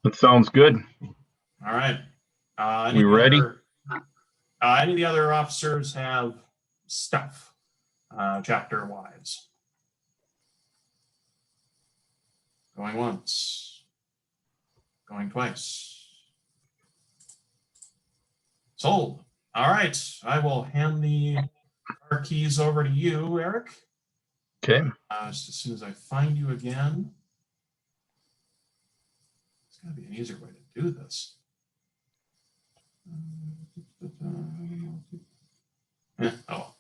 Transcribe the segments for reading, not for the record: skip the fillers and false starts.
That sounds good. All right. We ready? Any of the other officers have stuff, chapter wise? Going once. Going twice. Sold. All right. I will hand the car keys over to you, Eric. Okay. Just as soon as I find you again. There's got to be an easier way to do this. Oh.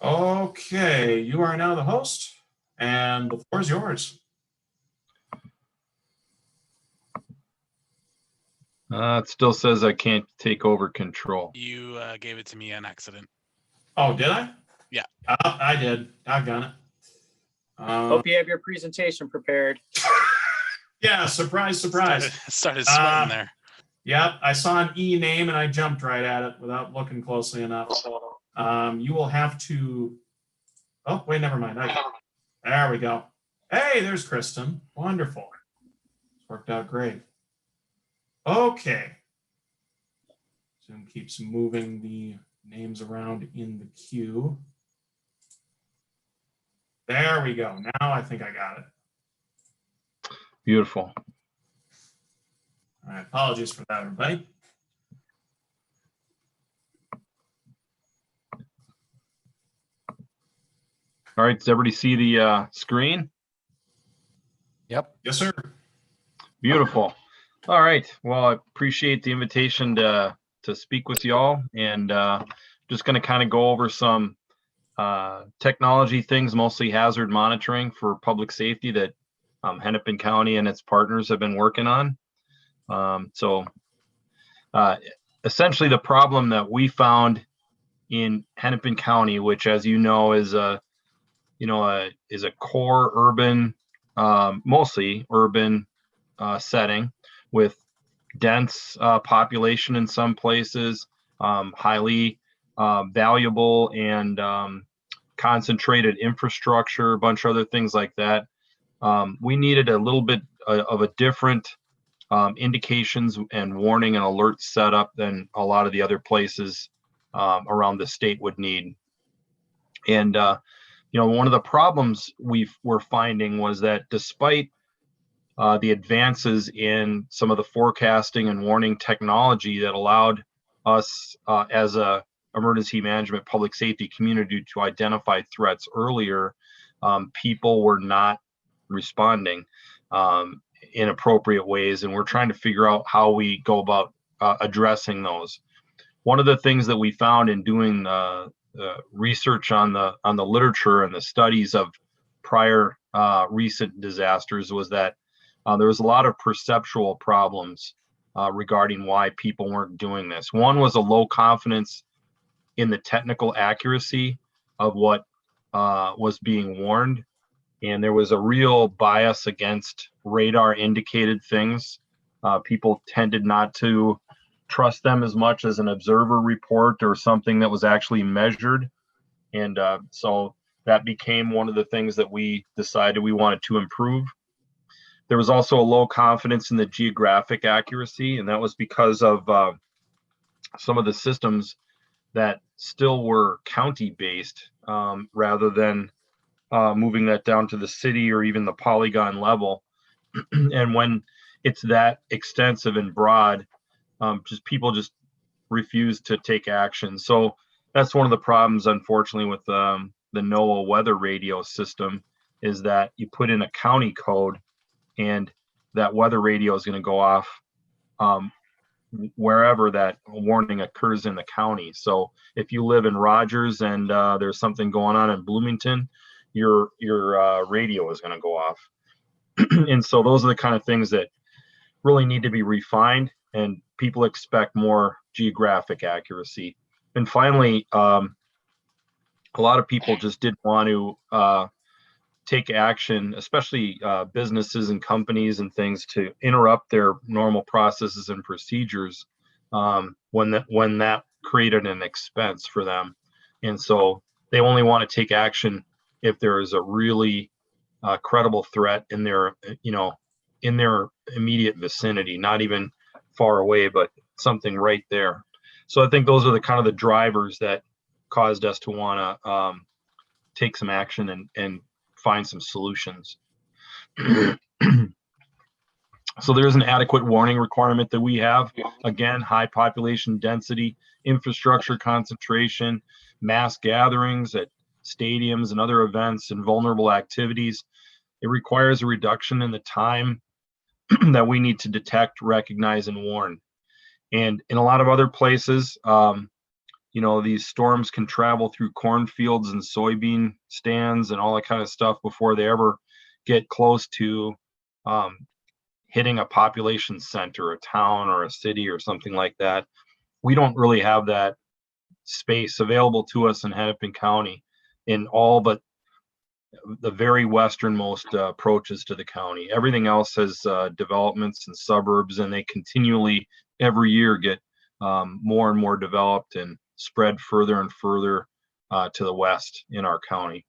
Okay, you are now the host, and the floor is yours. It still says I can't take over control. You gave it to me on accident. Oh, did I? Yeah. I did. Doggone it. Hope you have your presentation prepared. Yeah, surprise, surprise. Started sweating there. Yep, I saw an E name and I jumped right at it without looking closely enough. You will have to. Oh, wait, never mind. There we go. Hey, there's Kristin. Wonderful. It's worked out great. Okay. Zoom keeps moving the names around in the queue. There we go. Now I think I got it. Beautiful. All right, apologies for that, everybody. All right, does everybody see the screen? Yep. Yes, sir. Beautiful. All right. Well, I appreciate the invitation to speak with y'all, and just going to kind of go over some technology things, mostly hazard monitoring for public safety that Hennepin County and its partners have been working on. Essentially, the problem that we found in Hennepin County, which, as you know, is a core urban, mostly urban setting with dense population in some places, highly valuable and concentrated infrastructure, a bunch of other things like that. We needed a little bit of a different indications and warning and alert setup than a lot of the other places around the state would need. And one of the problems we're finding was that despite the advances in some of the forecasting and warning technology that allowed us as a emergency management public safety community to identify threats earlier, people were not responding in appropriate ways, and we're trying to figure out how we go about addressing those. One of the things that we found in doing research on the literature and the studies of prior recent disasters was that there was a lot of perceptual problems regarding why people weren't doing this. One was a low confidence in the technical accuracy of what was being warned. And there was a real bias against radar indicated things. People tended not to trust them as much as an observer report or something that was actually measured. And so that became one of the things that we decided we wanted to improve. There was also a low confidence in the geographic accuracy, and that was because of some of the systems that still were county-based rather than moving that down to the city or even the polygon level. And when it's that extensive and broad, people just refuse to take action. So that's one of the problems, unfortunately, with the NOAA weather radio system, is that you put in a county code and that weather radio is going to go off wherever that warning occurs in the county. So if you live in Rogers and there's something going on in Bloomington, your radio is going to go off. And so those are the kind of things that really need to be refined, and people expect more geographic accuracy. And finally, a lot of people just didn't want to take action, especially businesses and companies and things, to interrupt their normal processes and procedures when that created an expense for them. And so they only want to take action if there is a really credible threat in their in their immediate vicinity, not even far away, but something right there. So I think those are the kind of the drivers that caused us to want to take some action and find some solutions. So there's an adequate warning requirement that we have. Again, high population density, infrastructure concentration, mass gatherings at stadiums and other events, and vulnerable activities. It requires a reduction in the time that we need to detect, recognize, and warn. And in a lot of other places, you know, these storms can travel through cornfields and soybean stands and all that kind of stuff before they ever get close to hitting a population center, a town or a city or something like that. We don't really have that space available to us in Hennepin County in all but the very westernmost approaches to the county. Everything else has developments and suburbs, and they continually every year get more and more developed and spread further and further to the west in our county.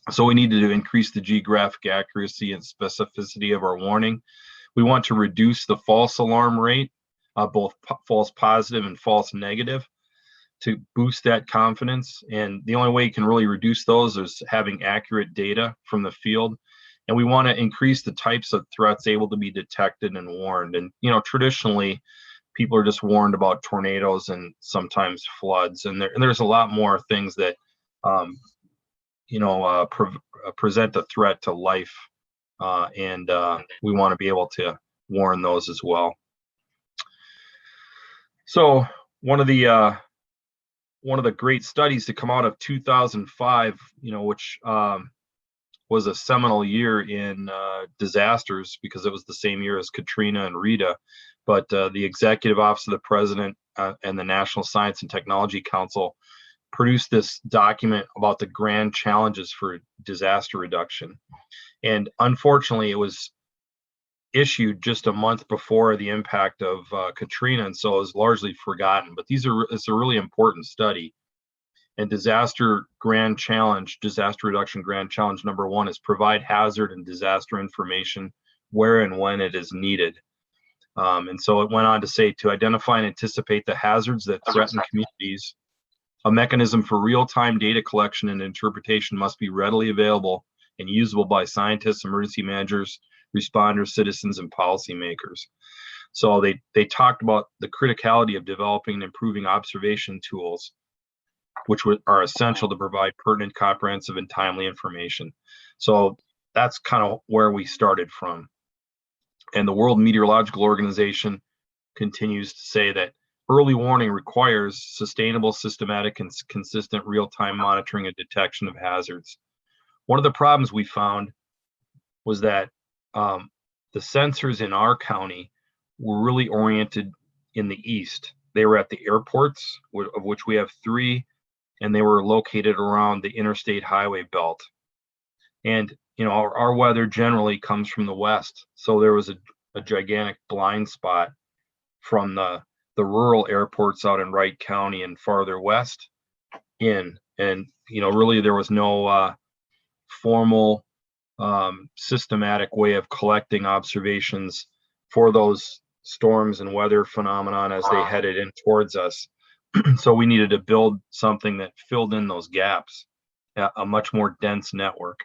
So we need to increase the geographic accuracy and specificity of our warning. We want to reduce the false alarm rate, both false positive and false negative, to boost that confidence. And the only way you can really reduce those is having accurate data from the field. And we want to increase the types of threats able to be detected and warned. And, you know, traditionally, people are just warned about tornadoes and sometimes floods. And there's a lot more things that, you know, present a threat to life. And we want to be able to warn those as well. So one of the great studies to come out of 2005, you know, which was a seminal year in disasters because it was the same year as Katrina and Rita. But the Executive Office of the President and the National Science and Technology Council produced this document about the grand challenges for disaster reduction. And unfortunately, it was issued just a month before the impact of Katrina, and so it was largely forgotten. But it's a really important study. And disaster reduction grand challenge number 1 is provide hazard and disaster information where and when it is needed. And so it went on to say to identify and anticipate the hazards that threaten communities. A mechanism for real-time data collection and interpretation must be readily available and usable by scientists, emergency managers, responders, citizens, and policymakers. So they talked about the criticality of developing and improving observation tools, which are essential to provide pertinent, comprehensive, and timely information. So that's kind of where we started from. And the World Meteorological Organization continues to say that early warning requires sustainable, systematic, and consistent real-time monitoring and detection of hazards. One of the problems we found was that the sensors in our county were really oriented in the east. They were at the airports, of which we have 3, and they were located around the interstate highway belt. And, you know, our weather generally comes from the west. So there was a gigantic blind spot from the rural airports out in Wright County and farther west in. And, you know, really there was no formal systematic way of collecting observations for those storms and weather phenomenon as they headed in towards us. So we needed to build something that filled in those gaps, a much more dense network.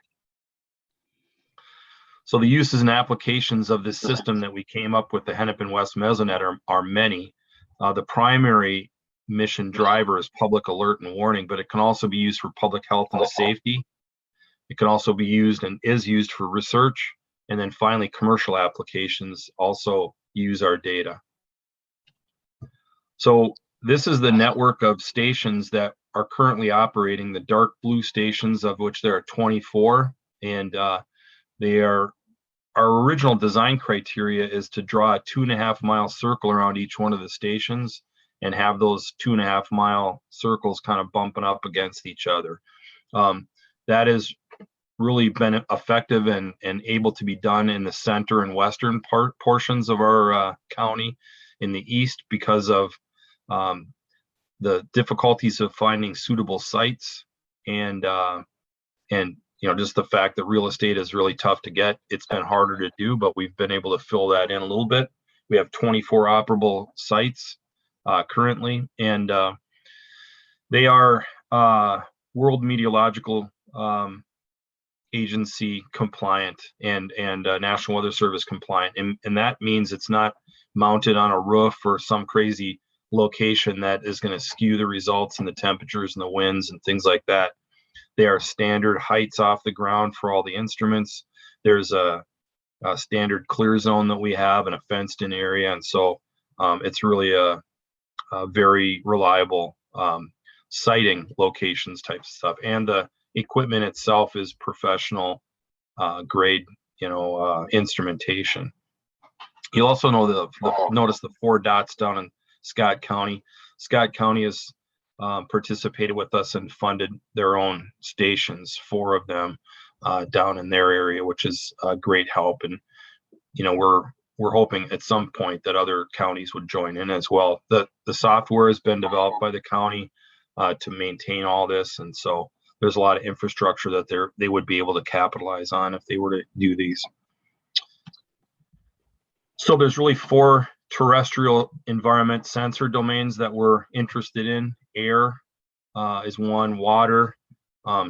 So the uses and applications of this system that we came up with, the Hennepin West Mesonet, are many. The primary mission driver is public alert and warning, but it can also be used for public health and safety. It can also be used and is used for research. And then finally, commercial applications also use our data. So this is the network of stations that are currently operating, the dark blue stations, of which there are 24. And they are, our original design criteria is to draw a 2.5-mile circle around each one of the stations and have those 2.5-mile circles kind of bumping up against each other. That has really been effective and able to be done in the center and western portions of our county. In the east, because of the difficulties of finding suitable sites and just the fact that real estate is really tough to get. It's been harder to do, but we've been able to fill that in a little bit. We have 24 operable sites currently, and they are World Meteorological Agency compliant and National Weather Service compliant, and that means it's not mounted on a roof or some crazy location that is going to skew the results and the temperatures and the winds and things like that. They are standard heights off the ground for all the instruments. There's a standard clear zone that we have and a fenced in area, and so it's really a very reliable sighting locations type of stuff. And the equipment itself is professional grade, instrumentation. You'll also know notice the 4 dots down in Scott County. Scott County has participated with us and funded their own stations, 4 of them down in their area, which is a great help. And we're hoping at some point that other counties would join in as well. The software has been developed by the county to maintain all this, and so there's a lot of infrastructure that they would be able to capitalize on if they were to do these. So there's really 4 terrestrial environment sensor domains that we're interested in. Air is one, water,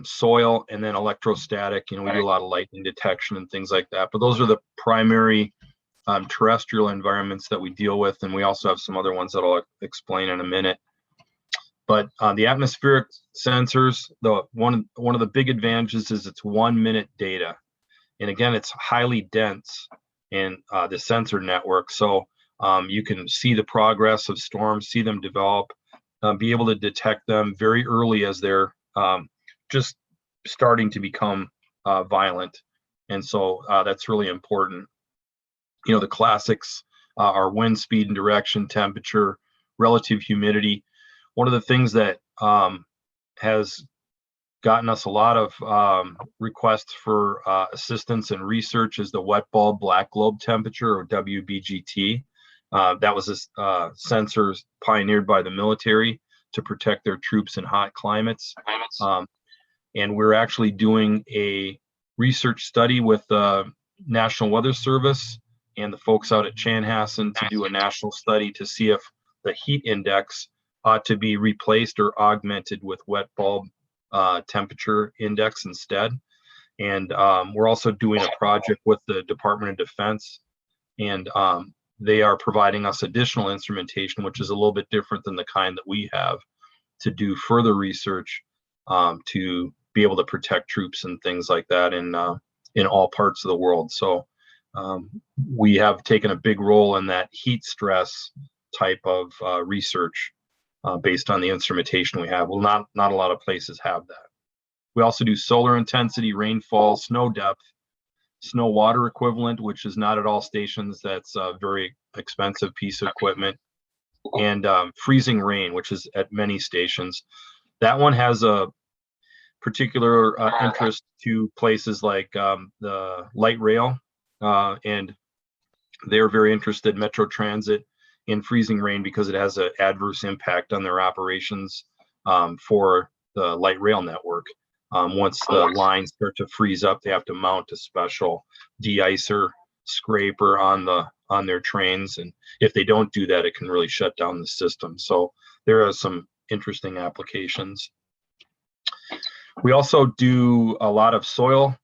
soil, and then electrostatic. We do a lot of lightning detection and things like that. But those are the primary terrestrial environments that we deal with, and we also have some other ones that I'll explain in a minute. But the atmospheric sensors, one of the big advantages is it's 1 minute data, and again, it's highly dense in the sensor network. So you can see the progress of storms, see them develop, be able to detect them very early as they're just starting to become violent, and so that's really important. The classics are wind speed and direction, temperature, relative humidity. One of the things that has gotten us a lot of requests for assistance and research is the wet bulb black globe temperature, or WBGT. That was a sensor pioneered by the military to protect their troops in hot climates. And we're actually doing a research study with the National Weather Service and the folks out at Chanhassen to do a national study to see if the heat index ought to be replaced or augmented with wet bulb temperature index instead. And we're also doing a project with the Department of Defense, and they are providing us additional instrumentation, which is a little bit different than the kind that we have, to do further research to be able to protect troops and things like that in all parts of the world. So we have taken a big role in that heat stress type of research based on the instrumentation we have. Well, not a lot of places have that. We also do solar intensity, rainfall, snow depth, snow water equivalent, which is not at all stations. That's a very expensive piece of equipment. And freezing rain, which is at many stations. That one has a particular interest to places like the light rail, and they're very interested, Metro Transit, in freezing rain because it has an adverse impact on their operations for the light rail network. Once the lines start to freeze up, they have to mount a special de-icer scraper on their trains, and if they don't do that, it can really shut down the system. So there are some interesting applications. We also do a lot of soil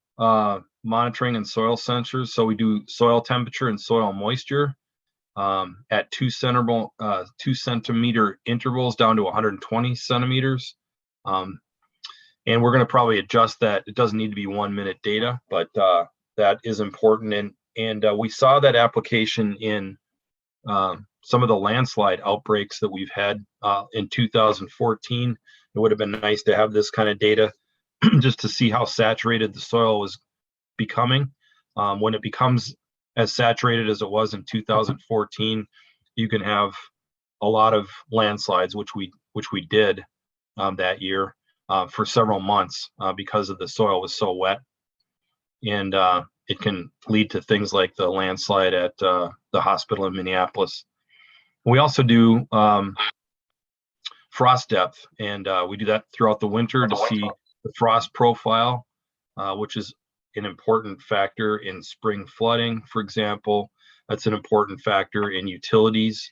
monitoring and soil sensors. So we do soil temperature and soil moisture at 2 centimeter intervals down to 120 centimeters. And we're going to probably adjust that. It doesn't need to be 1 minute data, but that is important. And we saw that application in some of the landslide outbreaks that we've had in 2014. It would have been nice to have this kind of data just to see how saturated the soil was becoming. When it becomes as saturated as it was in 2014, you can have a lot of landslides, which we did that year for several months because of the soil was so wet. And it can lead to things like the landslide at the hospital in Minneapolis. We also do frost depth, and we do that throughout the winter to see the frost profile which is an important factor in spring flooding, for example. That's an important factor in utilities.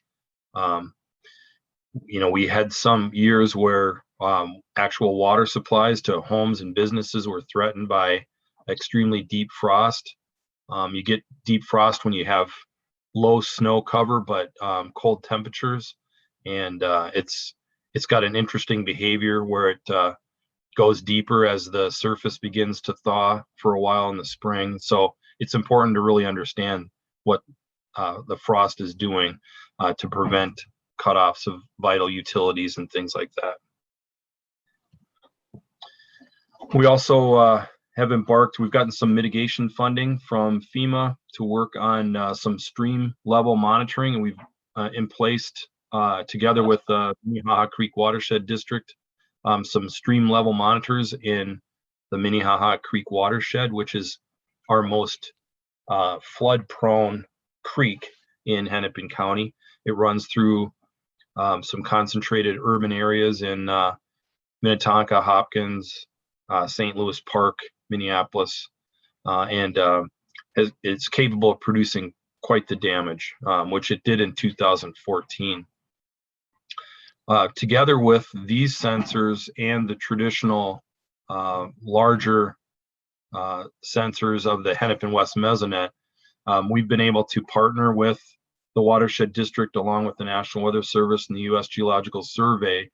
We had some years where actual water supplies to homes and businesses were threatened by extremely deep frost. You get deep frost when you have low snow cover, but cold temperatures. And it's got an interesting behavior where it goes deeper as the surface begins to thaw for a while in the spring. So it's important to really understand what the frost is doing to prevent cutoffs of vital utilities and things like that. We also we've gotten some mitigation funding from FEMA to work on some stream level monitoring, and we've placed together with the Minnehaha Creek Watershed District some stream level monitors in the Minnehaha Creek Watershed, which is our most flood prone creek in Hennepin County. It runs through some concentrated urban areas in Minnetonka, Hopkins, St. Louis Park, Minneapolis, and it's capable of producing quite the damage, which it did in 2014. Together with these sensors and the traditional larger sensors of the Hennepin West Mesonet, we've been able to partner with the Watershed District along with the National Weather Service and the U.S. Geological Survey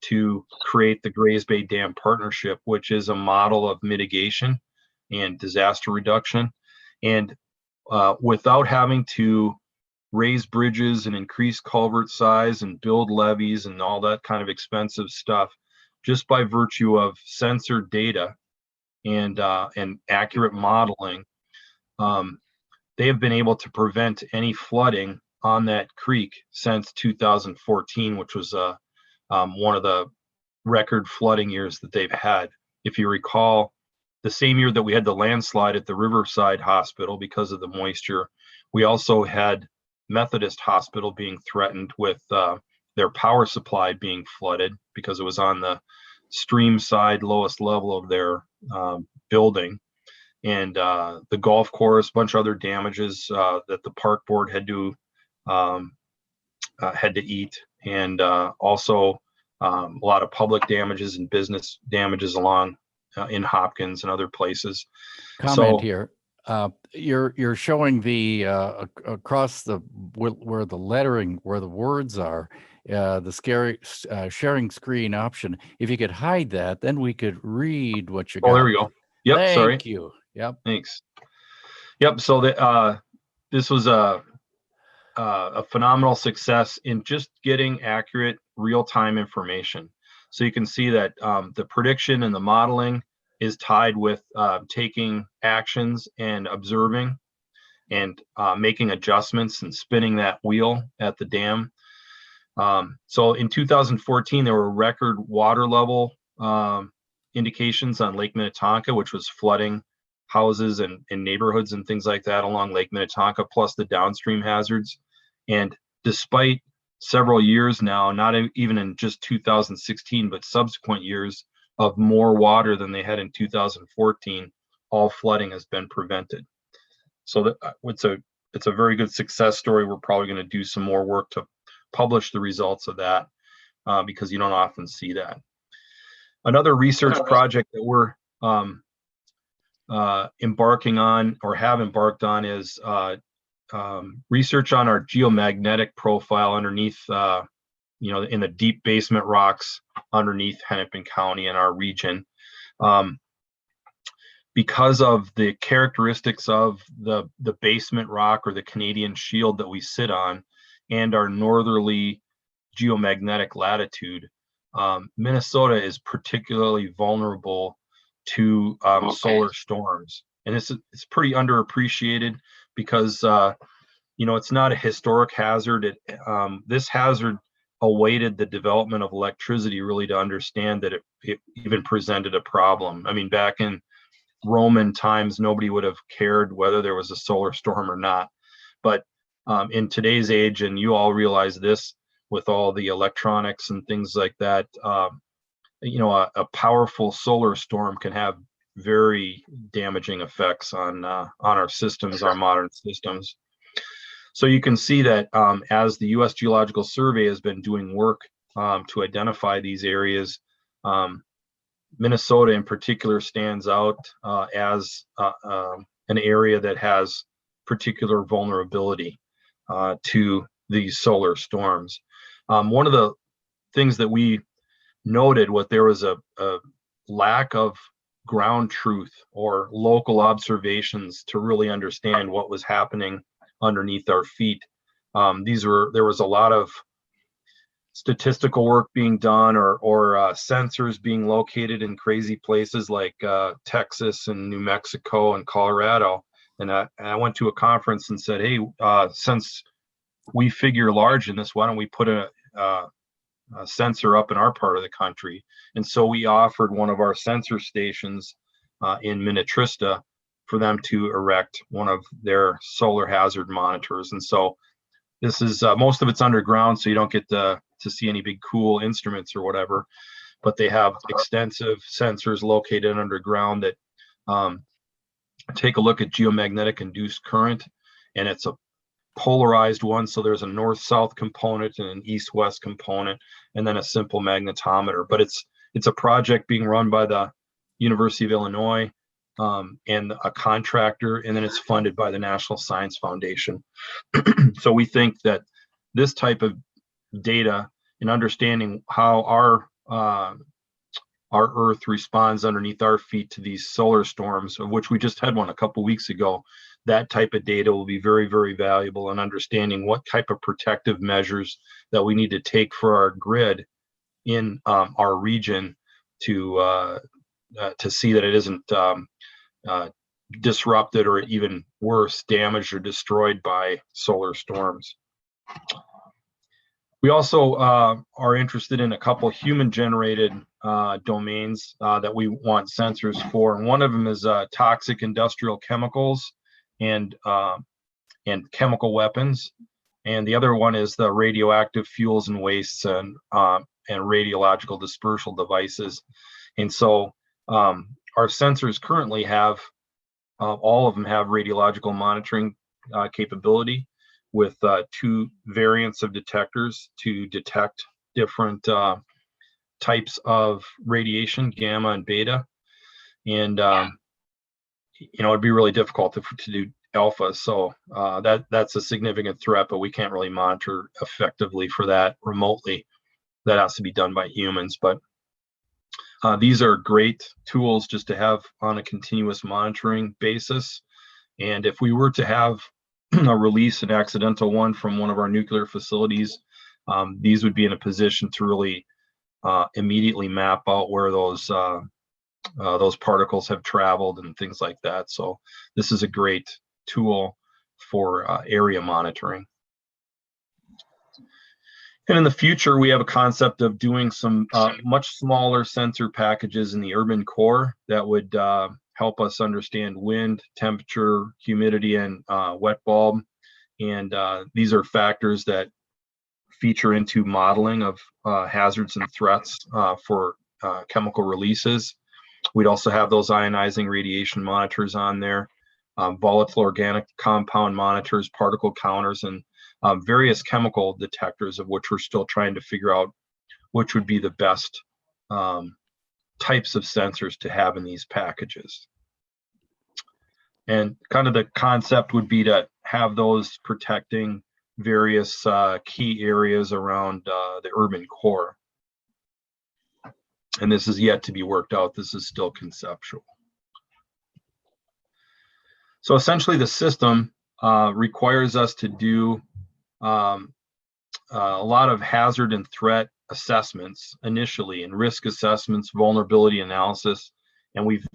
to create the Grays Bay Dam Partnership, which is a model of mitigation and disaster reduction. And without having to raise bridges and increase culvert size and build levees and all that kind of expensive stuff, just by virtue of sensor data and accurate modeling, they have been able to prevent any flooding on that creek since 2014, which was one of the record flooding years that they've had. If you recall, the same year that we had the landslide at the Riverside Hospital because of the moisture, we also had Methodist Hospital being threatened with their power supply being flooded because it was on the stream side, lowest level of their building. And the golf course, a bunch of other damages that the park board had to eat, and also a lot of public damages and business damages along in Hopkins and other places. Comment here. You're showing the across the where the lettering, where the words are, the sharing screen option. If you could hide that, then we could read what you got. Oh, there we go. Yep. Thank you. Yep. Thanks. Yep. So this was a phenomenal success in just getting accurate real-time information. So you can see that the prediction and the modeling is tied with taking actions and observing and making adjustments and spinning that wheel at the dam. So in 2014, there were record water level indications on Lake Minnetonka, which was flooding houses and neighborhoods and things like that along Lake Minnetonka, plus the downstream hazards. And despite several years now, not even in just 2016, but subsequent years of more water than they had in 2014, all flooding has been prevented. So it's a very good success story. We're probably going to do some more work to publish the results of that because you don't often see that. Another research project that we're embarking on or have embarked on is research on our geomagnetic profile underneath, in the deep basement rocks underneath Hennepin County and our region. Because of the characteristics of the basement rock or the Canadian shield that we sit on and our northerly geomagnetic latitude, Minnesota is particularly vulnerable to solar storms. And it's pretty underappreciated because, it's not a historic hazard. This hazard awaited the development of electricity really to understand that it even presented a problem. I mean, back in Roman times, nobody would have cared whether there was a solar storm or not. But in today's age, and you all realize this with all the electronics and things like that, a powerful solar storm can have very damaging effects on our systems, our modern systems. So you can see that as the U.S. Geological Survey has been doing work to identify these areas, Minnesota in particular stands out as an area that has particular vulnerability to these solar storms. One of the things that we noted was there was a lack of ground truth or local observations to really understand what was happening underneath our feet. There was a lot of statistical work being done or sensors being located in crazy places like Texas and New Mexico and Colorado. And I went to a conference and said, hey, since we figure large in this, why don't we put a sensor up in our part of the country? And so we offered one of our sensor stations in Minnetrista for them to erect one of their solar hazard monitors. And so this is most of it's underground, so you don't get to see any big cool instruments or whatever, but they have extensive sensors located underground that take a look at geomagnetic induced current, and it's a polarized one. So there's a north-south component and an east-west component, and then a simple magnetometer. But it's a project being run by the University of Illinois and a contractor, and then it's funded by the National Science Foundation. So we think that this type of data and understanding how our Earth responds underneath our feet to these solar storms, of which we just had one a couple weeks ago, that type of data will be very, very valuable in understanding what type of protective measures that we need to take for our grid in our region to see that it isn't disrupted or even worse, damaged or destroyed by solar storms. We also are interested in a couple human-generated domains that we want sensors for, and one of them is toxic industrial chemicals and chemical weapons, and the other one is the radioactive fuels and wastes and radiological dispersal devices. And so our sensors currently have all of them have radiological monitoring capability, with two variants of detectors to detect different types of radiation, gamma and beta. And it'd be really difficult to do alpha, so that's a significant threat, but we can't really monitor effectively for that remotely. That has to be done by humans. But these are great tools just to have on a continuous monitoring basis. And if we were to have a release, an accidental one from one of our nuclear facilities, these would be in a position to really immediately map out where those particles have traveled and things like that. So this is a great tool for area monitoring. And in the future, we have a concept of doing some much smaller sensor packages in the urban core that would help us understand wind, temperature, humidity, and wet bulb. And these are factors that feature into modeling of hazards and threats for chemical releases. We'd also have those ionizing radiation monitors on there, volatile organic compound monitors, particle counters, and various chemical detectors, of which we're still trying to figure out which would be the best types of sensors to have in these packages. And kind of the concept would be to have those protecting various key areas around the urban core. And this is yet to be worked out. This is still conceptual. So essentially the system requires us to do a lot of hazard and threat assessments initially, and risk assessments, vulnerability analysis, and we've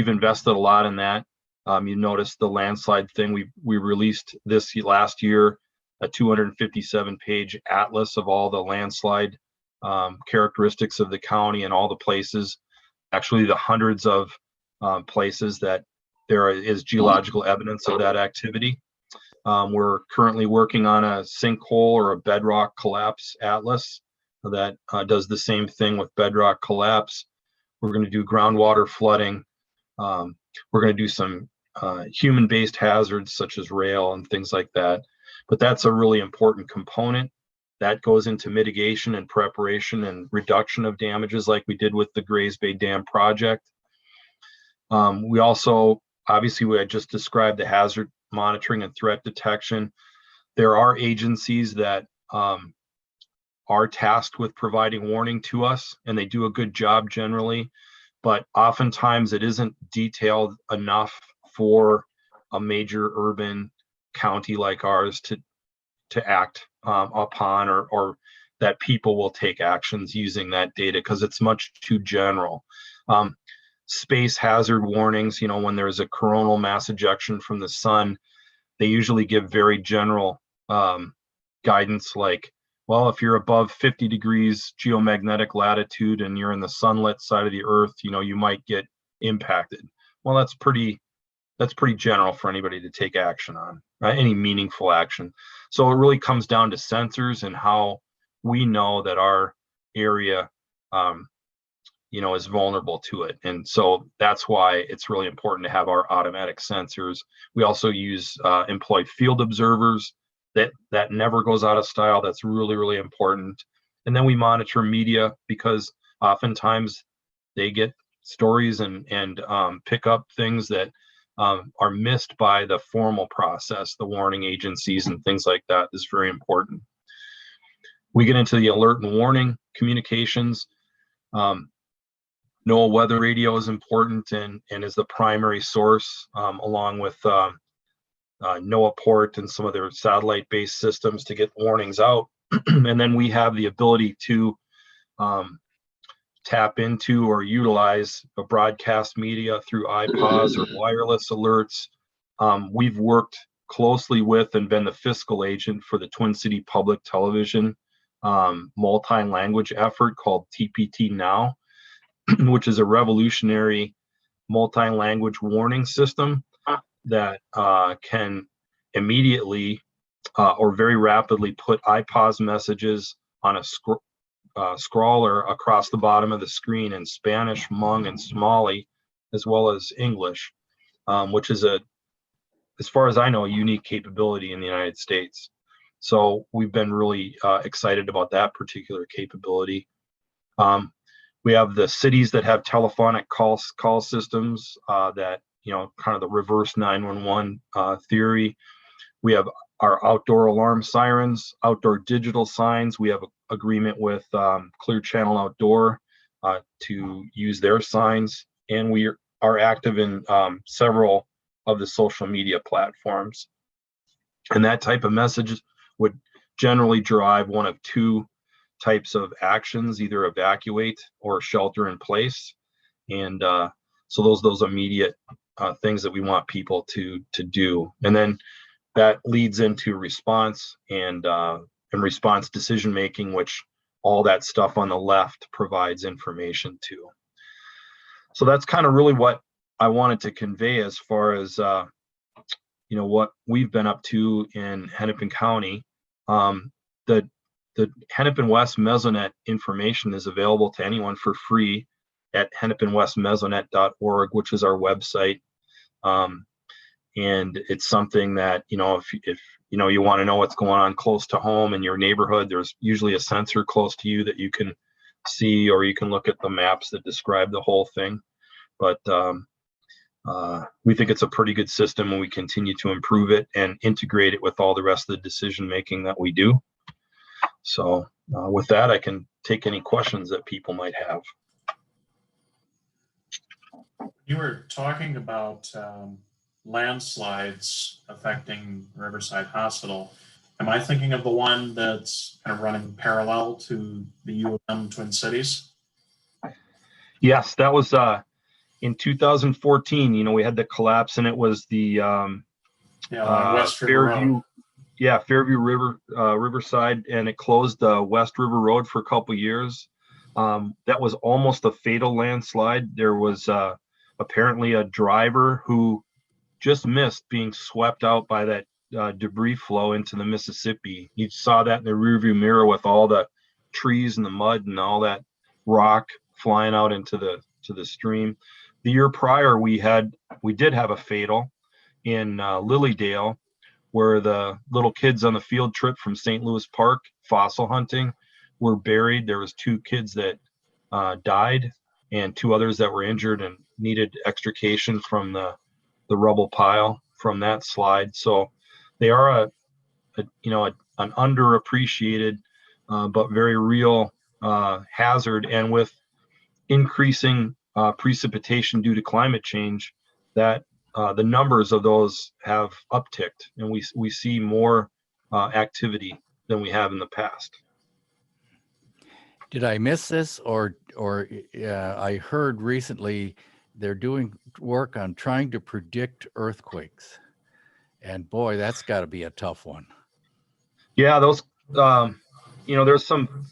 invested a lot in that. You noticed the landslide thing. We released this last year a 257-page atlas of all the landslide characteristics of the county and all the places, actually the hundreds of places that there is geological evidence of that activity. We're currently working on a sinkhole or a bedrock collapse atlas that does the same thing with bedrock collapse. We're going to do groundwater flooding. We're going to do some human-based hazards such as rail and things like that. But that's a really important component that goes into mitigation and preparation and reduction of damages like we did with the Grays Bay Dam project. We also, obviously, I just described the hazard monitoring and threat detection. There are agencies that are tasked with providing warning to us, and they do a good job generally, but oftentimes it isn't detailed enough for a major urban county like ours to act upon, or that people will take actions using that data because it's much too general. Space hazard warnings, when there's a coronal mass ejection from the sun, they usually give very general guidance like, well, if you're above 50 degrees geomagnetic latitude and you're in the sunlit side of the earth, you might get impacted. Well, that's pretty general for anybody to take action on, right? Any meaningful action. So it really comes down to sensors and how we know that our area is vulnerable to it. And so that's why it's really important to have our automatic sensors. We also employ field observers. That never goes out of style. That's really, really important. And then we monitor media because oftentimes they get stories and pick up things that are missed by the formal process. The warning agencies and things like that is very important. We get into the alert and warning communications. NOAA weather radio is important and is the primary source, along with NOAA port and some of their satellite-based systems to get warnings out. And then we have the ability to tap into or utilize a broadcast media through iPods or wireless alerts. We've worked closely with and been the fiscal agent for the Twin City Public Television multi-language effort called TPT Now, which is a revolutionary multi-language warning system that can immediately or very rapidly put iPOS messages on a scroller across the bottom of the screen in Spanish, Hmong, and Somali, as well as English, which is as far as I know, a unique capability in the United States. So we've been really excited about that particular capability. We have the cities that have telephonic call systems that, kind of the reverse 911 theory. We have our outdoor alarm sirens, outdoor digital signs. We have an agreement with Clear Channel Outdoor to use their signs. And we are active in several of the social media platforms. And that type of message would generally drive one of two types of actions, either evacuate or shelter in place. And so those immediate things that we want people to do. And then that leads into response and response decision making, which all that stuff on the left provides information to. So that's kind of really what I wanted to convey as far as what we've been up to in Hennepin County. The Hennepin West Mesonet information is available to anyone for free at hennepinwestmesonet.org, which is our website. And it's something that, if you want to know what's going on close to home in your neighborhood, there's usually a sensor close to you that you can see, or you can look at the maps that describe the whole thing. But we think it's a pretty good system, and we continue to improve it and integrate it with all the rest of the decision making that we do. So with that, I can take any questions that people might have. You were talking about landslides affecting Riverside Hospital. Am I thinking of the one that's kind of running parallel to the U of M Twin Cities? Yes, that was in 2014. We had the collapse, and it was the West River Road. Fairview Riverside, and it closed West River Road for a couple years. That was almost a fatal landslide. There was apparently a driver who just missed being swept out by that debris flow into the Mississippi. You saw that in the rearview mirror with all the trees and the mud and all that rock flying out into the stream. The year prior, we did have a fatal in Lilydale, where the little kids on the field trip from St. Louis Park fossil hunting were buried. There was 2 kids that died and 2 others that were injured and needed extrication from the rubble pile from that slide. So they are an underappreciated but very real hazard. And with increasing precipitation due to climate change, that the numbers of those have upticked, and we see more activity than we have in the past. Did I miss this, or I heard recently they're doing work on trying to predict earthquakes, and boy, that's got to be a tough one. Yeah, those there's some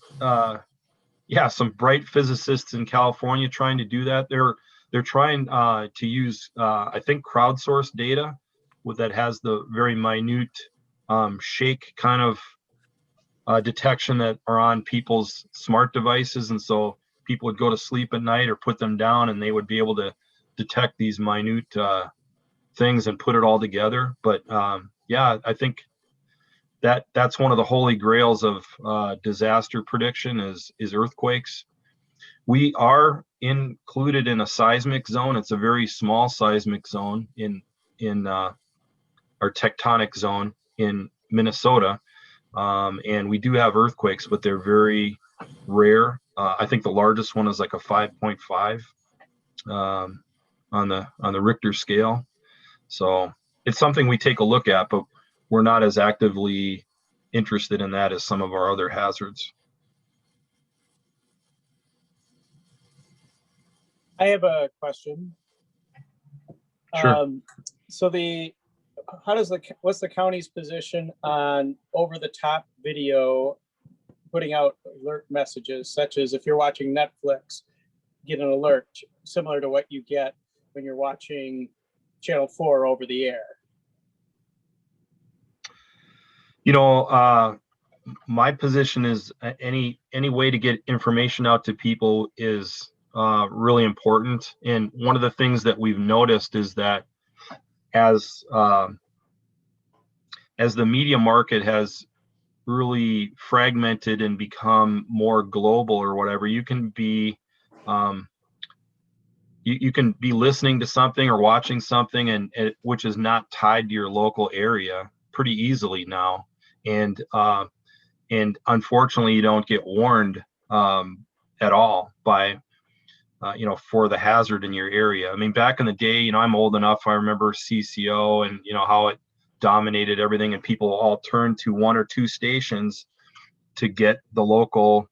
some bright physicists in California trying to do that. They're trying to use I think crowdsourced data that has the very minute shake kind of detection that are on people's smart devices, and so people would go to sleep at night or put them down, and they would be able to detect these minute things and put it all together. But I think that's one of the holy grails of disaster prediction is earthquakes. We are included in a seismic zone. It's a very small seismic zone in our tectonic zone in Minnesota. And we do have earthquakes, but they're very rare. I think the largest one is like a 5.5 on the Richter scale. So it's something we take a look at, but we're not as actively interested in that as some of our other hazards. I have a question. Sure. What's the county's position on over-the-top video putting out alert messages, such as if you're watching Netflix, get an alert similar to what you get when you're watching Channel 4 over the air? My position is any way to get information out to people is really important. And one of the things that we've noticed is that as the media market has really fragmented and become more global or whatever, you can be you can be listening to something or watching something and which is not tied to your local area pretty easily now. And unfortunately, you don't get warned at all by for the hazard in your area. I mean, back in the day, I'm old enough, I remember CCO and how it dominated everything, and people all turned to 1 or 2 stations to get the local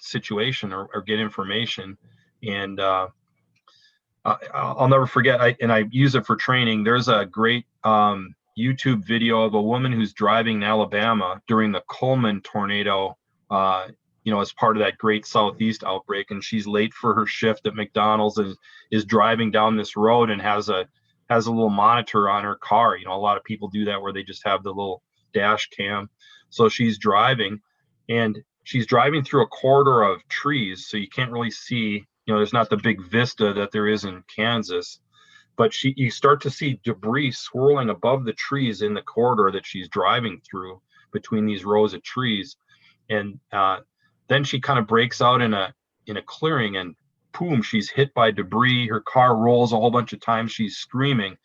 situation or get information. And I'll never forget, I use it for training. There's a great YouTube video of a woman who's driving in Alabama during the Coleman tornado, as part of that great Southeast outbreak, and she's late for her shift at McDonald's and is driving down this road and has a little monitor on her car. A lot of people do that where they just have the little dash cam. So she's driving, and she's driving through a corridor of trees, so you can't really see, there's not the big vista that there is in Kansas, but you start to see debris swirling above the trees in the corridor that she's driving through between these rows of trees. And then she kind of breaks out in a clearing, and boom, she's hit by debris. Her car rolls a whole bunch of times. She's screaming.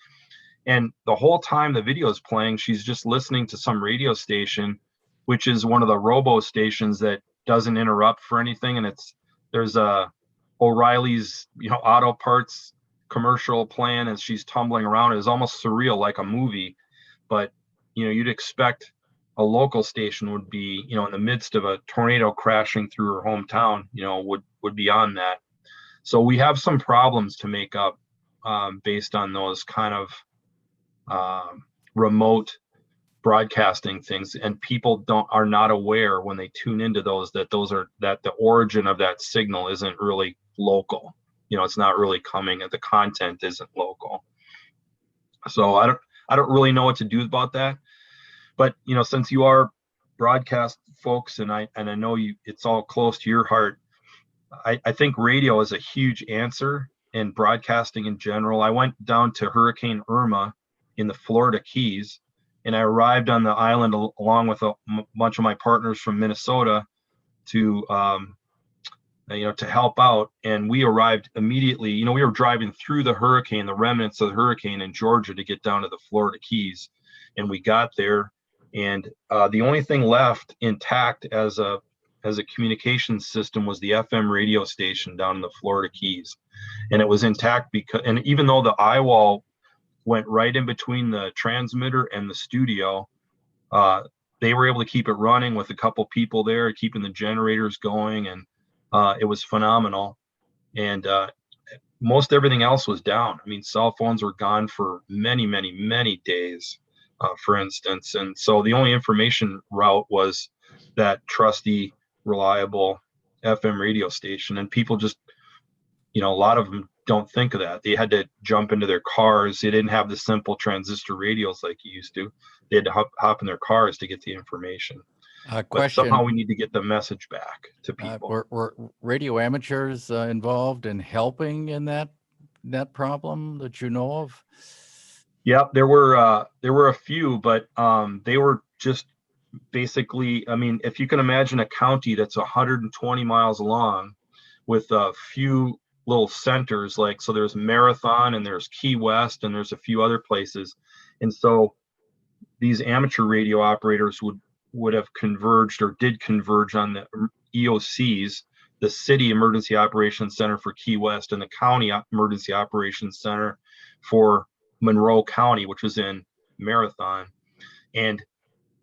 And the whole time the video is playing, she's just listening to some radio station, which is one of the robo stations that doesn't interrupt for anything. And there's a O'Reilly's, auto parts commercial playing as she's tumbling around. It is almost surreal, like a movie. But, you'd expect a local station would be, in the midst of a tornado crashing through her hometown, would be on that. So we have some problems to make up based on those kind of remote broadcasting things, and people are not aware when they tune into those that the origin of that signal isn't really local. It's not really coming, and the content isn't local. So I don't really know what to do about that. But since you are broadcast folks, and I know it's all close to your heart, I think radio is a huge answer, and broadcasting in general. I went down to Hurricane Irma in the Florida Keys, and I arrived on the island along with a bunch of my partners from Minnesota to to help out. And we arrived immediately. We were driving through the hurricane, the remnants of the hurricane in Georgia, to get down to the Florida Keys. And we got there, and the only thing left intact as a communications system was the FM radio station down in the Florida Keys. And it was intact and even though the eye wall went right in between the transmitter and the studio, they were able to keep it running with a couple people there, keeping the generators going, and it was phenomenal. And most everything else was down. I mean, cell phones were gone for many, many, many days, for instance. And so the only information route was that trusty, reliable FM radio station. And people just, a lot of them don't think of that. They had to jump into their cars. They didn't have the simple transistor radios like you used to. They had to hop in their cars to get the information. But somehow we need to get the message back to people. Were radio amateurs involved in helping in that problem that you know of? Yep, there were a few, but they were just basically, I mean, if you can imagine a county that's 120 miles long with a few little centers, so there's Marathon and there's Key West and there's a few other places. And so these amateur radio operators would have converged or did converge on the EOCs, the City Emergency Operations Center for Key West and the County Emergency Operations Center for Monroe County, which was in Marathon. And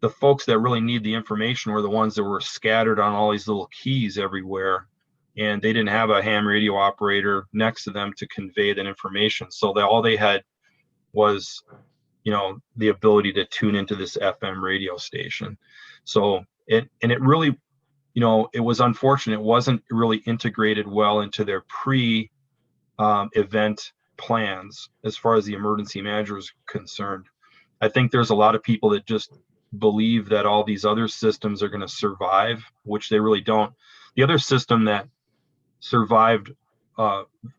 the folks that really need the information were the ones that were scattered on all these little keys everywhere. And they didn't have a ham radio operator next to them to convey that information. So all they had was, the ability to tune into this FM radio station. So it really, it was unfortunate. It wasn't really integrated well into their event plans as far as the emergency manager is concerned. I think there's a lot of people that just believe that all these other systems are going to survive, which they really don't. The other system that survived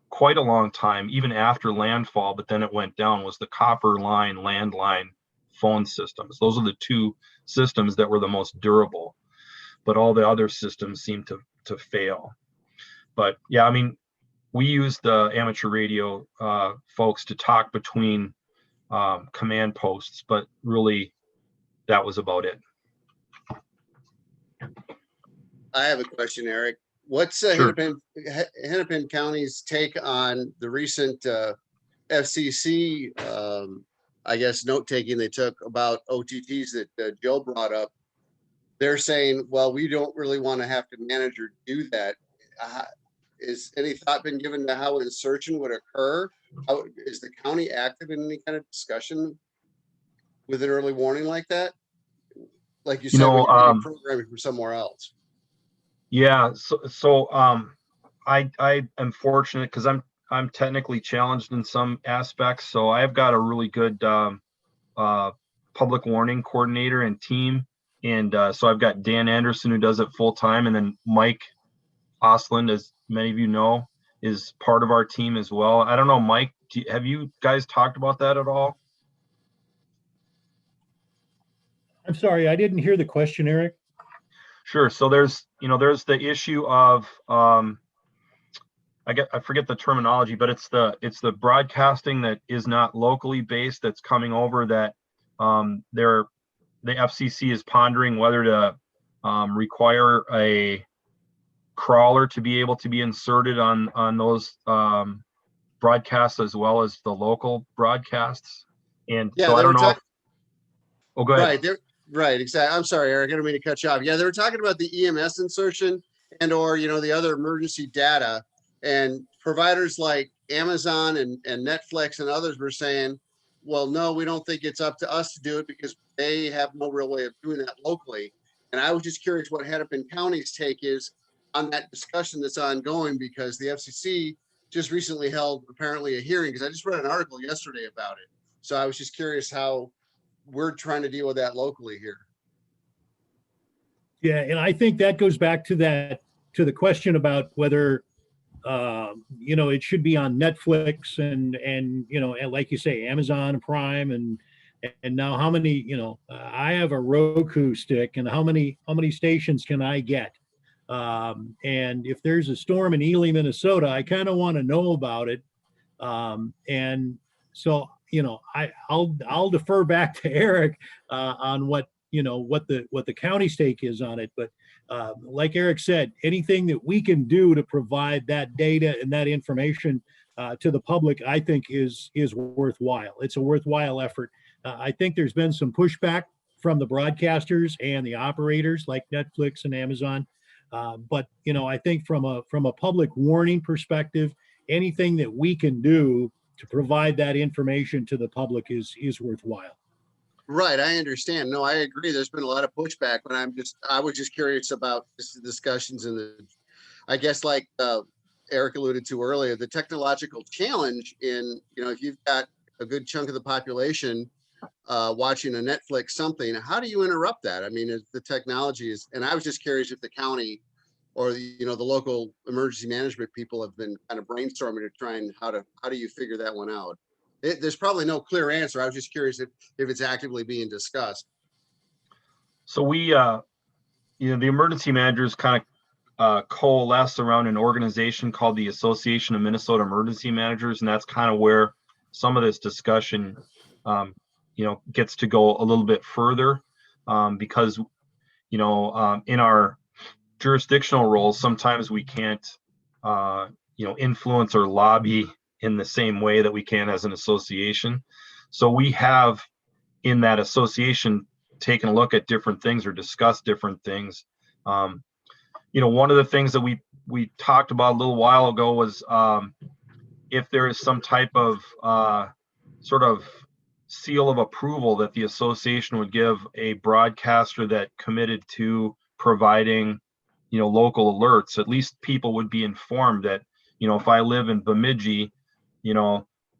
quite a long time, even after landfall, but then it went down, was the copper line landline phone systems. Those are the two systems that were the most durable, but all the other systems seemed to fail. But yeah, I mean, we used the amateur radio folks to talk between command posts, but really that was about it. I have a question, Eric. What's Sure. Hennepin County's take on the recent FCC, note-taking they took about OTTs that Joe brought up? They're saying, well, we don't really want to have to manage or do that. Is any thought been given to how insertion would occur? Is the county active in any kind of discussion with an early warning like that? Like you said, programming from somewhere else. Yeah, so I am fortunate because I'm technically challenged in some aspects. So I've got a really good public warning coordinator and team, and so I've got Dan Anderson, who does it full time, and then Mike Osland, as many of you know, is part of our team as well. I don't know, Mike, have you guys talked about that at all? I'm sorry, I didn't hear the question, Eric. Sure. So there's the issue of I forget the terminology, but it's the broadcasting that is not locally based that's coming over, that the FCC is pondering whether to require a crawler to be able to be inserted on those broadcasts as well as the local broadcasts. And yeah, so I don't know. Oh, go ahead. Right, exactly. I'm sorry, Eric. I don't mean to cut you off. Yeah, they were talking about the EMS insertion and or the other emergency data, and providers like Amazon and Netflix and others were saying, well, no, we don't think it's up to us to do it because they have no real way of doing that locally. And I was just curious what Hennepin County's take is on that discussion that's ongoing, because the FCC just recently held apparently a hearing, because I just read an article yesterday about it. So I was just curious how we're trying to deal with that locally here. Yeah, and I think that goes back to the question about whether it should be on Netflix and like you say, Amazon Prime and now how many, I have a Roku stick and how many stations can I get? And if there's a storm in Ely, Minnesota, I kind of want to know about it. And so, I'll defer back to Eric on what the county stake is on it. But like Eric said, anything that we can do to provide that data and that information to the public, I think is worthwhile. It's a worthwhile effort. I think there's been some pushback from the broadcasters and the operators like Netflix and Amazon. But I think from a public warning perspective, anything that we can do to provide that information to the public is worthwhile. Right, I understand. No, I agree. There's been a lot of pushback, but I was just curious about the discussions and I guess like Eric alluded to earlier, the technological challenge in, if you've got a good chunk of the population watching a Netflix something, how do you interrupt that? I mean, the technology is, and I was just curious if the county or the local emergency management people have been kind of brainstorming to try and how do you figure that one out? There's probably no clear answer. I was just curious if it's actively being discussed. So we, the emergency managers kind of coalesce around an organization called the Association of Minnesota Emergency Managers, and that's kind of where some of this discussion, gets to go a little bit further, because, in our jurisdictional roles, sometimes we can't, influence or lobby in the same way that we can as an association. So we have in that association taken a look at different things or discussed different things. One of the things that we talked about a little while ago was if there is some type of sort of seal of approval that the association would give a broadcaster that committed to providing, local alerts, at least people would be informed that, if I live in Bemidji,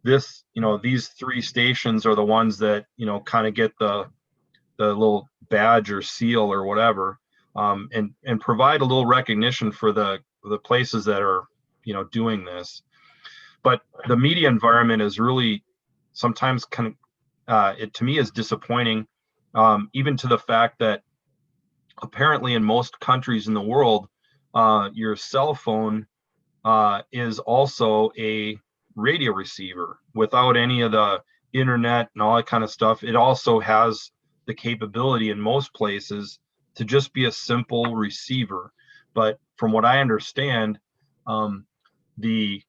these 3 stations are the ones that, kind of get the little badge or seal or whatever, and provide a little recognition for the places that are, doing this. But the media environment is really sometimes kind of, it to me is disappointing, even to the fact that apparently in most countries in the world, your cell phone is also a radio receiver without any of the internet and all that kind of stuff. It also has the capability in most places to just be a simple receiver. But from what I understand, the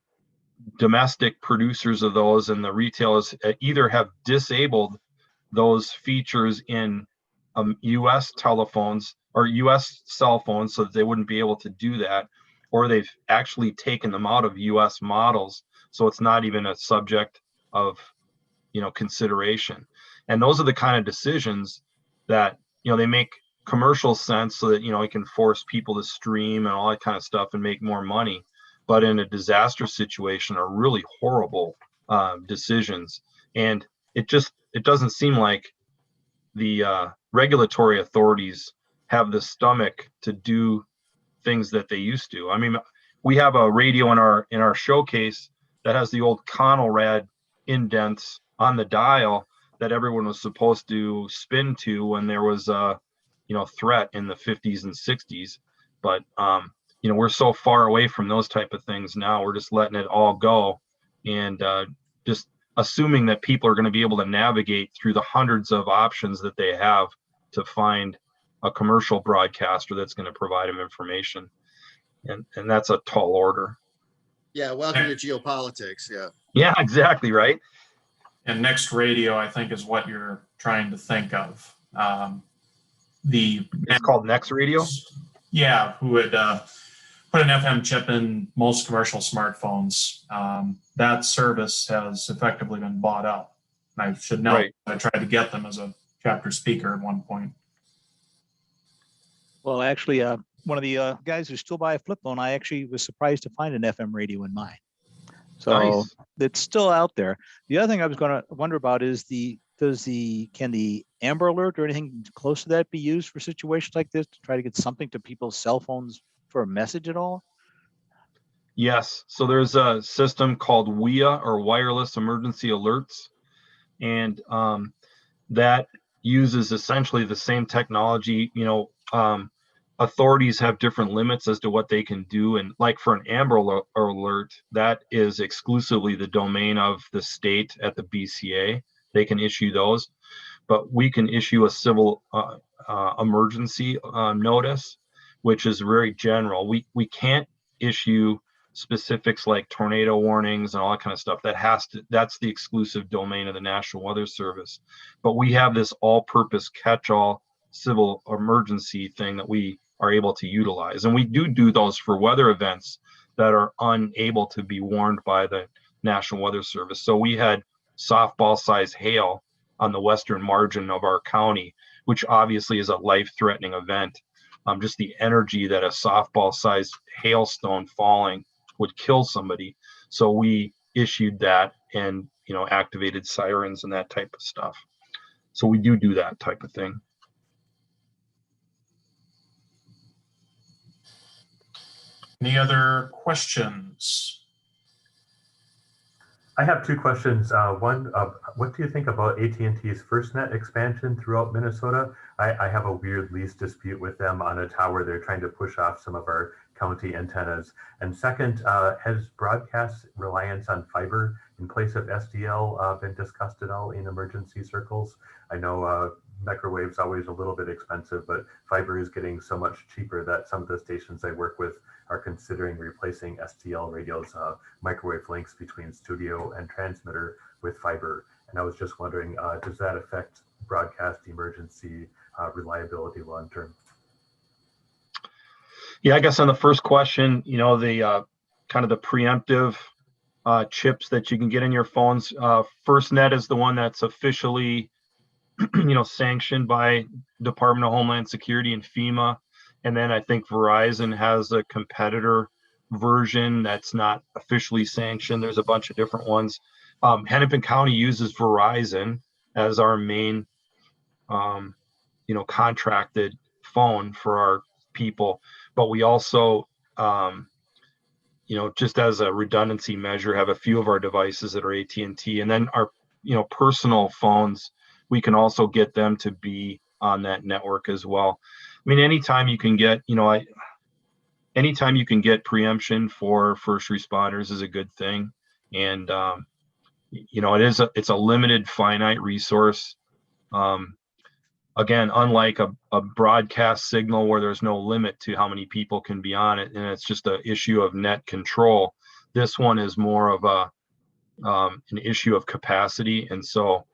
domestic producers of those and the retailers either have disabled those features in US telephones or US cell phones so that they wouldn't be able to do that, or they've actually taken them out of US models. So it's not even a subject of, consideration. And those are the kind of decisions that, they make commercial sense so that, it can force people to stream and all that kind of stuff and make more money. But in a disaster situation are really horrible decisions. And it doesn't seem like the regulatory authorities have the stomach to do things that they used to. I mean, we have a radio in our showcase that has the old Conelrad indents on the dial that everyone was supposed to spin to when there was a threat in the 50s and 60s. But we're so far away from those type of things now. We're just letting it all go and just assuming that people are going to be able to navigate through the hundreds of options that they have to find a commercial broadcaster that's going to provide them information. And that's a tall order. Yeah, welcome to geopolitics. Yeah, exactly, right. And Next Radio, I think, is what you're trying to think of. It's called Next Radio? Yeah, who would put an FM chip in most commercial smartphones. That service has effectively been bought out. And I should know, right. I tried to get them as a chapter speaker at one point. Well, actually, one of the guys who still buy a flip phone, I actually was surprised to find an FM radio in mine. So nice. It's still out there. The other thing I was going to wonder about is can the Amber Alert or anything close to that be used for situations like this to try to get something to people's cell phones for a message at all? Yes. So there's a system called WIA, or Wireless Emergency Alerts. And that uses essentially the same technology. Authorities have different limits as to what they can do. And like for an Amber Alert, that is exclusively the domain of the state at the BCA. They can issue those. But we can issue a civil emergency notice, which is very general. We can't issue specifics like tornado warnings and all that kind of stuff. That's the exclusive domain of the National Weather Service. But we have this all-purpose catch-all civil emergency thing that we are able to utilize. And we do those for weather events that are unable to be warned by the National Weather Service. So we had softball-sized hail on the western margin of our county, which obviously is a life-threatening event. Just the energy that a softball-sized hailstone falling would kill somebody. So we issued that and, activated sirens and that type of stuff. So we do that type of thing. Any other questions? I have two questions. One, what do you think about AT&T's FirstNet expansion throughout Minnesota? I have a weird lease dispute with them on a tower. They're trying to push off some of our county antennas. And second, has broadcast reliance on fiber in place of SDL been discussed at all in emergency circles? I know microwave's always a little bit expensive, but fiber is getting so much cheaper that some of the stations I work with are considering replacing STL radios, microwave links between studio and transmitter with fiber. And I was just wondering, does that affect broadcast emergency reliability long term? Yeah, I guess on the first question, the kind of the preemptive chips that you can get in your phones. FirstNet is the one that's officially, sanctioned by Department of Homeland Security and FEMA. And then I think Verizon has a competitor version that's not officially sanctioned. There's a bunch of different ones. Hennepin County uses Verizon as our main, contracted phone for our people. But we also, just as a redundancy measure, have a few of our devices that are AT&T. And then our, personal phones, we can also get them to be on that network as well. I mean, anytime you can get, anytime you can get preemption for first responders is a good thing. And, it's a limited, finite resource. Again, unlike a broadcast signal where there's no limit to how many people can be on it, and it's just an issue of net control, this one is more of an issue of capacity. And so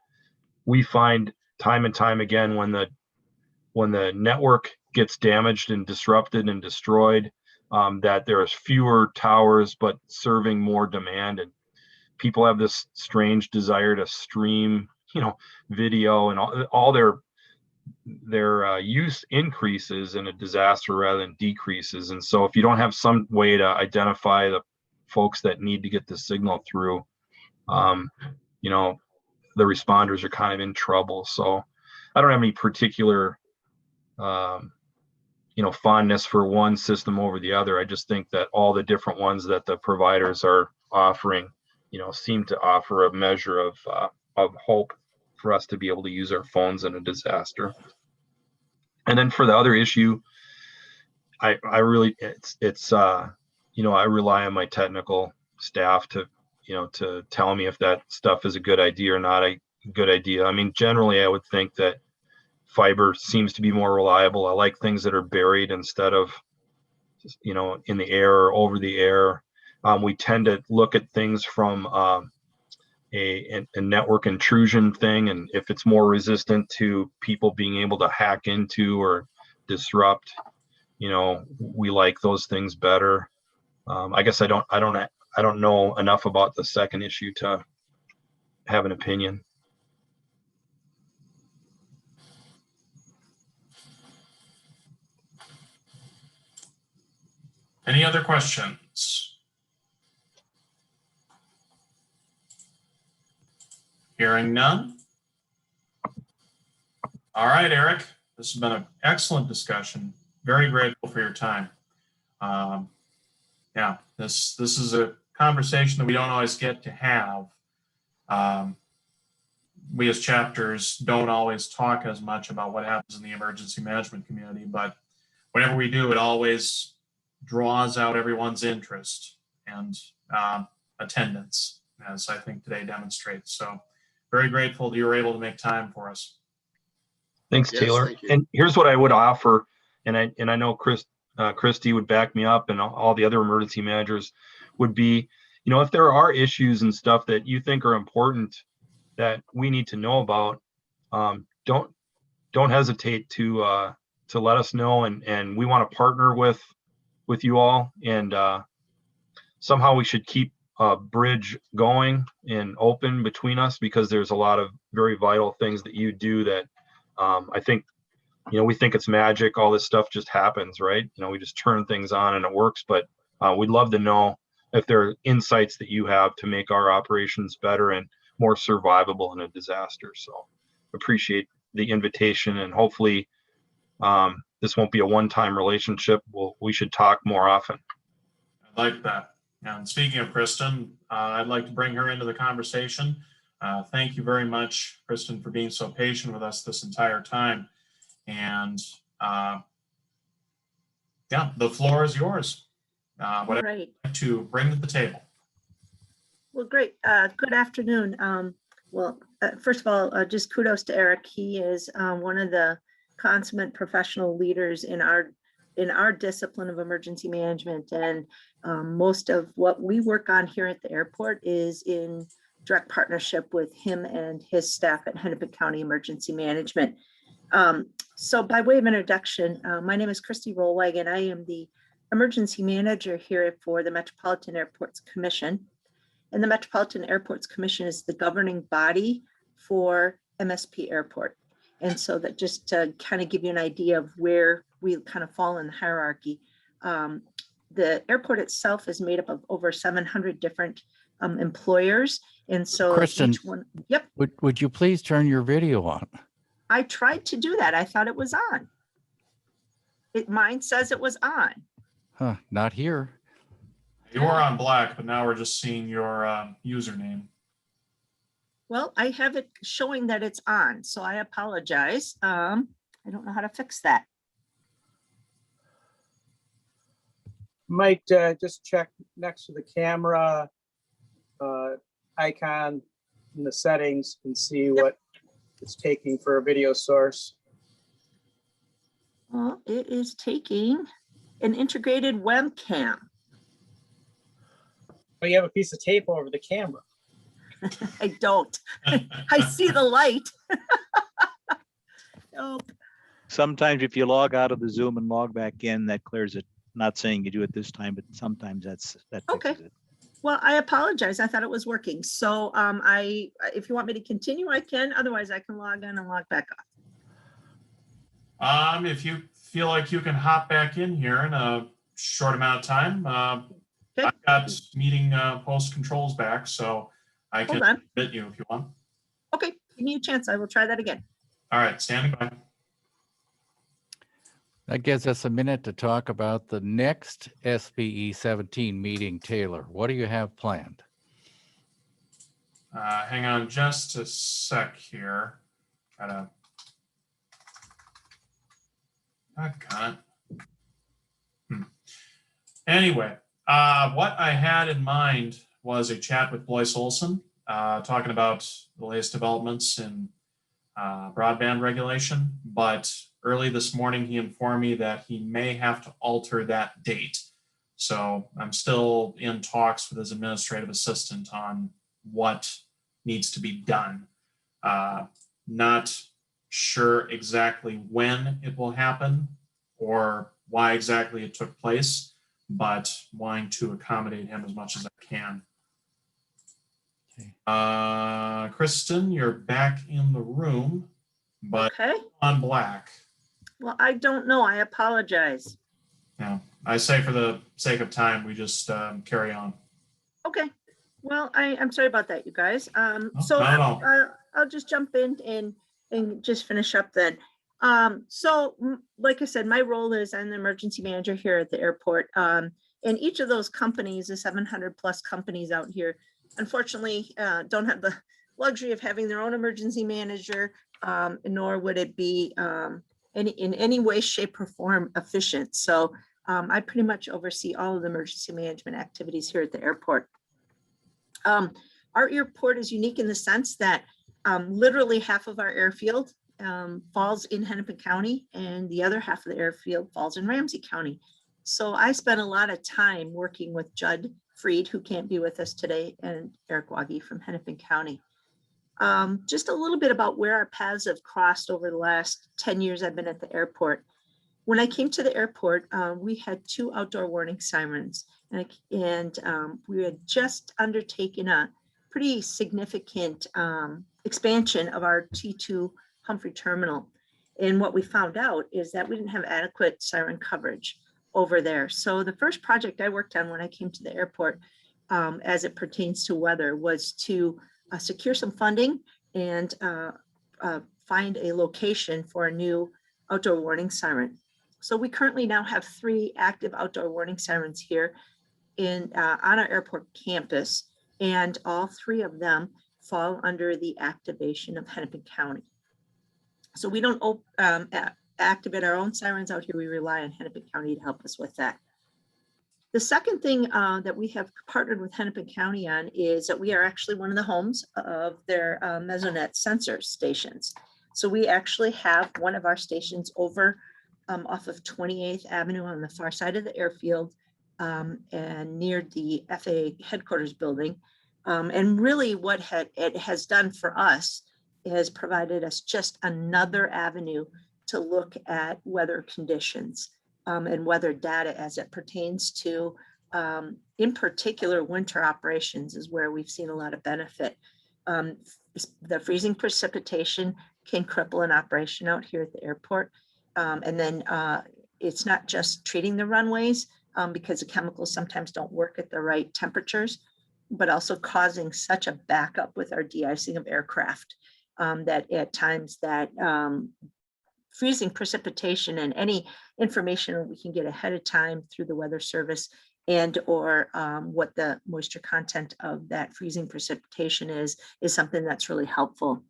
we find time and time again when the network gets damaged and disrupted and destroyed, that there's fewer towers but serving more demand, and people have this strange desire to stream video, and all their use increases in a disaster rather than decreases. And so if you don't have some way to identify the folks that need to get the signal through, the responders are kind of in trouble. So I don't have any particular fondness for one system over the other. I just think that all the different ones that the providers are offering, seem to offer a measure of hope for us to be able to use our phones in a disaster. And then for the other issue, I really, I rely on my technical staff to tell me if that stuff is a good idea or not a good idea. I mean, generally, I would think that fiber seems to be more reliable. I like things that are buried instead of, in the air or over the air. We tend to look at things from a network intrusion thing, and if it's more resistant to people being able to hack into or disrupt, we like those things better. I guess I don't know enough about the second issue to have an opinion. Any other questions? Hearing none. All right, Eric, this has been an excellent discussion. Very grateful for your time. Yeah, this is a conversation that we don't always get to have. We as chapters don't always talk as much about what happens in the emergency management community, but whenever we do, it always draws out everyone's interest and attendance, as I think today demonstrates. So very grateful that you were able to make time for us. Thanks, Yes, Taylor. thank you. And here's what I would offer, and I know Christy would back me up, and all the other emergency managers would be, if there are issues and stuff that you think are important that we need to know about, don't hesitate to let us know, and we want to partner with you all, and somehow we should keep a bridge going and open between us, because there's a lot of very vital things that you do that I think, we think it's magic. All this stuff just happens, right? We just turn things on and it works, but we'd love to know if there are insights that you have to make our operations better and more survivable in a disaster. So appreciate the invitation, and hopefully this won't be a one-time relationship. We should talk more often. I like that. And speaking of Kristin, I'd like to bring her into the conversation. Thank you very much, Kristin, for being so patient with us this entire time. And yeah, the floor is yours. What I'd like to bring to the table. Well, great. Good afternoon. First of all, just kudos to Eric. He is one of the consummate professional leaders in our discipline of emergency management, and most of what we work on here at the airport is in direct partnership with him and his staff at Hennepin County Emergency Management. So by way of introduction, my name is Kristin Rollwagen. I am the emergency manager here for the Metropolitan Airports Commission. And the Metropolitan Airports Commission is the governing body for MSP Airport. And so that just to kind of give you an idea of where we kind of fall in the hierarchy, the airport itself is made up of over 700 different employers. And so Kristin, each one, yep. Would you please turn your video on? I tried to do that. I thought it was on. Mine says it was on. Huh, not here. You are on black, but now we're just seeing your username. Well, I have it showing that it's on, so I apologize. I don't know how to fix that. Might just check next to the camera icon in the settings and see what it's taking for a video source. Well, it is taking an integrated webcam. Oh, you have a piece of tape over the camera. I don't. I see the light. Nope. Sometimes if you log out of the Zoom and log back in, that clears it. Not saying you do it this time, but sometimes that fixes it. Well, I apologize. I thought it was working. So if you want me to continue, I can. Otherwise, I can log in and log back off. If you feel like you can hop back in here in a short amount of time, Okay. I've got meeting post controls back, so I can admit you if you want. Okay, give me a chance. I will try that again. All right, standing by. That gives us a minute to talk about the next SBE 17 meeting. Taylor, what do you have planned? Hang on just a sec here. Try to. I got it. Anyway, what I had in mind was a chat with Blois Olson, talking about the latest developments in broadband regulation, but early this morning he informed me that he may have to alter that date. So I'm still in talks with his administrative assistant on what needs to be done. Not sure exactly when it will happen or why exactly it took place, but wanting to accommodate him as much as I can. Kristin, you're back in the room, but on black. Well, I don't know. I apologize. Yeah, I say for the sake of time, we just carry on. Okay. Well, I'm sorry about that, you guys. So not at all. I'll just jump in and just finish up then. So like I said, my role is I'm the emergency manager here at the airport. And each of those companies, the 700 plus companies out here, unfortunately, don't have the luxury of having their own emergency manager, nor would it be in any way, shape, or form efficient. So I pretty much oversee all of the emergency management activities here at the airport. Our airport is unique in the sense that literally half of our airfield falls in Hennepin County, and the other half of the airfield falls in Ramsey County. So I spent a lot of time working with Judd Freed, who can't be with us today, and Eric Waage from Hennepin County. Just a little bit about where our paths have crossed over the last 10 years I've been at the airport. When I came to the airport, we had 2 outdoor warning sirens, and we had just undertaken a pretty significant expansion of our T2 Humphrey terminal. And what we found out is that we didn't have adequate siren coverage over there. So the first project I worked on when I came to the airport, as it pertains to weather, was to secure some funding and find a location for a new outdoor warning siren. So we currently now have 3 active outdoor warning sirens here on our airport campus, and all 3 of them fall under the activation of Hennepin County. So we don't activate our own sirens out here. We rely on Hennepin County to help us with that. The second thing that we have partnered with Hennepin County on is that we are actually one of the homes of their Mesonet sensor stations. So we actually have one of our stations over off of 28th Avenue on the far side of the airfield and near the FAA headquarters building. And really what it has done for us has provided us just another avenue to look at weather conditions and weather data as it pertains to, in particular, winter operations is where we've seen a lot of benefit. The freezing precipitation can cripple an operation out here at the airport. And then it's not just treating the runways because the chemicals sometimes don't work at the right temperatures, but also causing such a backup with our de-icing of aircraft that at times that freezing precipitation and any information we can get ahead of time through the weather service and or what the moisture content of that freezing precipitation is something that's really helpful.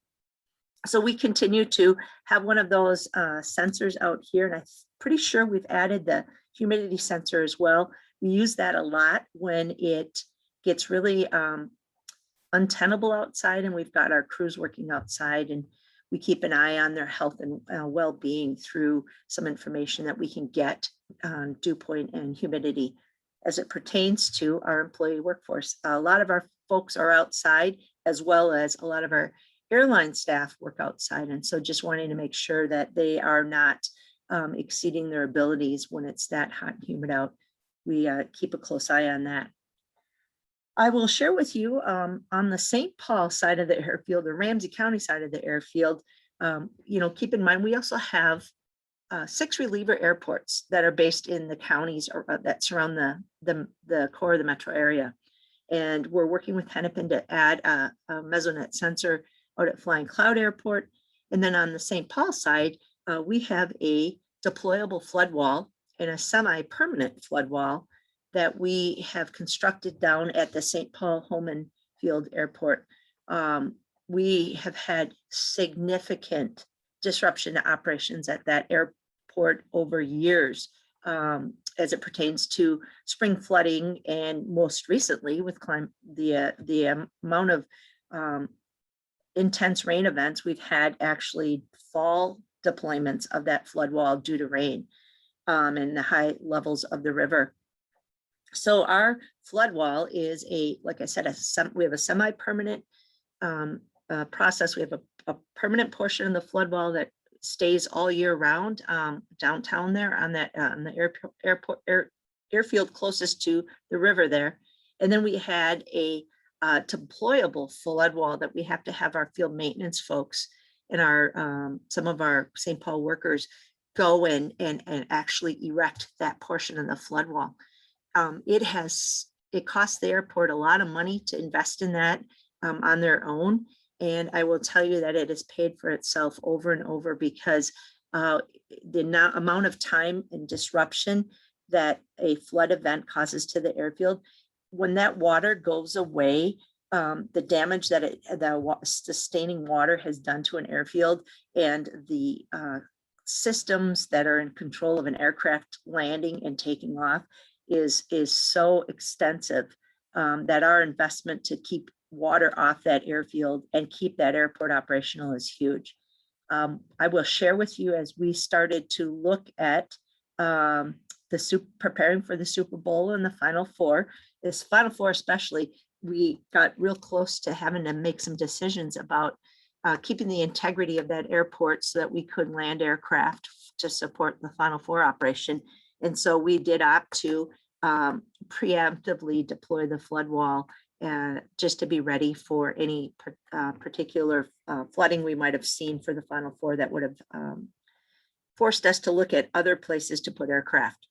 So we continue to have one of those sensors out here, and I'm pretty sure we've added the humidity sensor as well. We use that a lot when it gets really untenable outside and we've got our crews working outside, and we keep an eye on their health and well-being through some information that we can get on dew point and humidity as it pertains to our employee workforce. A lot of our folks are outside, as well as a lot of our airline staff work outside. And so just wanting to make sure that they are not exceeding their abilities when it's that hot and humid out. We keep a close eye on that. I will share with you on the St. Paul side of the airfield, the Ramsey County side of the airfield, keep in mind, we also have 6 reliever airports that are based in the counties that surround the core of the metro area. And we're working with Hennepin to add a Mesonet sensor out at Flying Cloud Airport. And then on the St. Paul side, we have a deployable flood wall and a semi-permanent flood wall that we have constructed down at the St. Paul Holman Field Airport. We have had significant disruption to operations at that airport over years as it pertains to spring flooding, and most recently with the amount of intense rain events, we've had actually fall deployments of that flood wall due to rain and the high levels of the river. So our flood wall is like I said, we have a semi-permanent process. We have a permanent portion of the flood wall that stays all year round downtown there on the airfield closest to the river there. And then we had a deployable flood wall that we have to have our field maintenance folks and some of our St. Paul workers go and actually erect that portion of the flood wall. It costs the airport a lot of money to invest in that on their own. And I will tell you that it has paid for itself over and over because the amount of time and disruption that a flood event causes to the airfield. When that water goes away, the damage that the sustaining water has done to an airfield and the systems that are in control of an aircraft landing and taking off is so extensive that our investment to keep water off that airfield and keep that airport operational is huge. I will share with you, as we started to look at preparing for the Super Bowl and the Final Four, this Final Four especially, we got real close to having to make some decisions about keeping the integrity of that airport so that we could land aircraft to support the Final Four operation. And so we did opt to preemptively deploy the flood wall just to be ready for any particular flooding we might have seen for the Final Four that would have forced us to look at other places to put aircraft.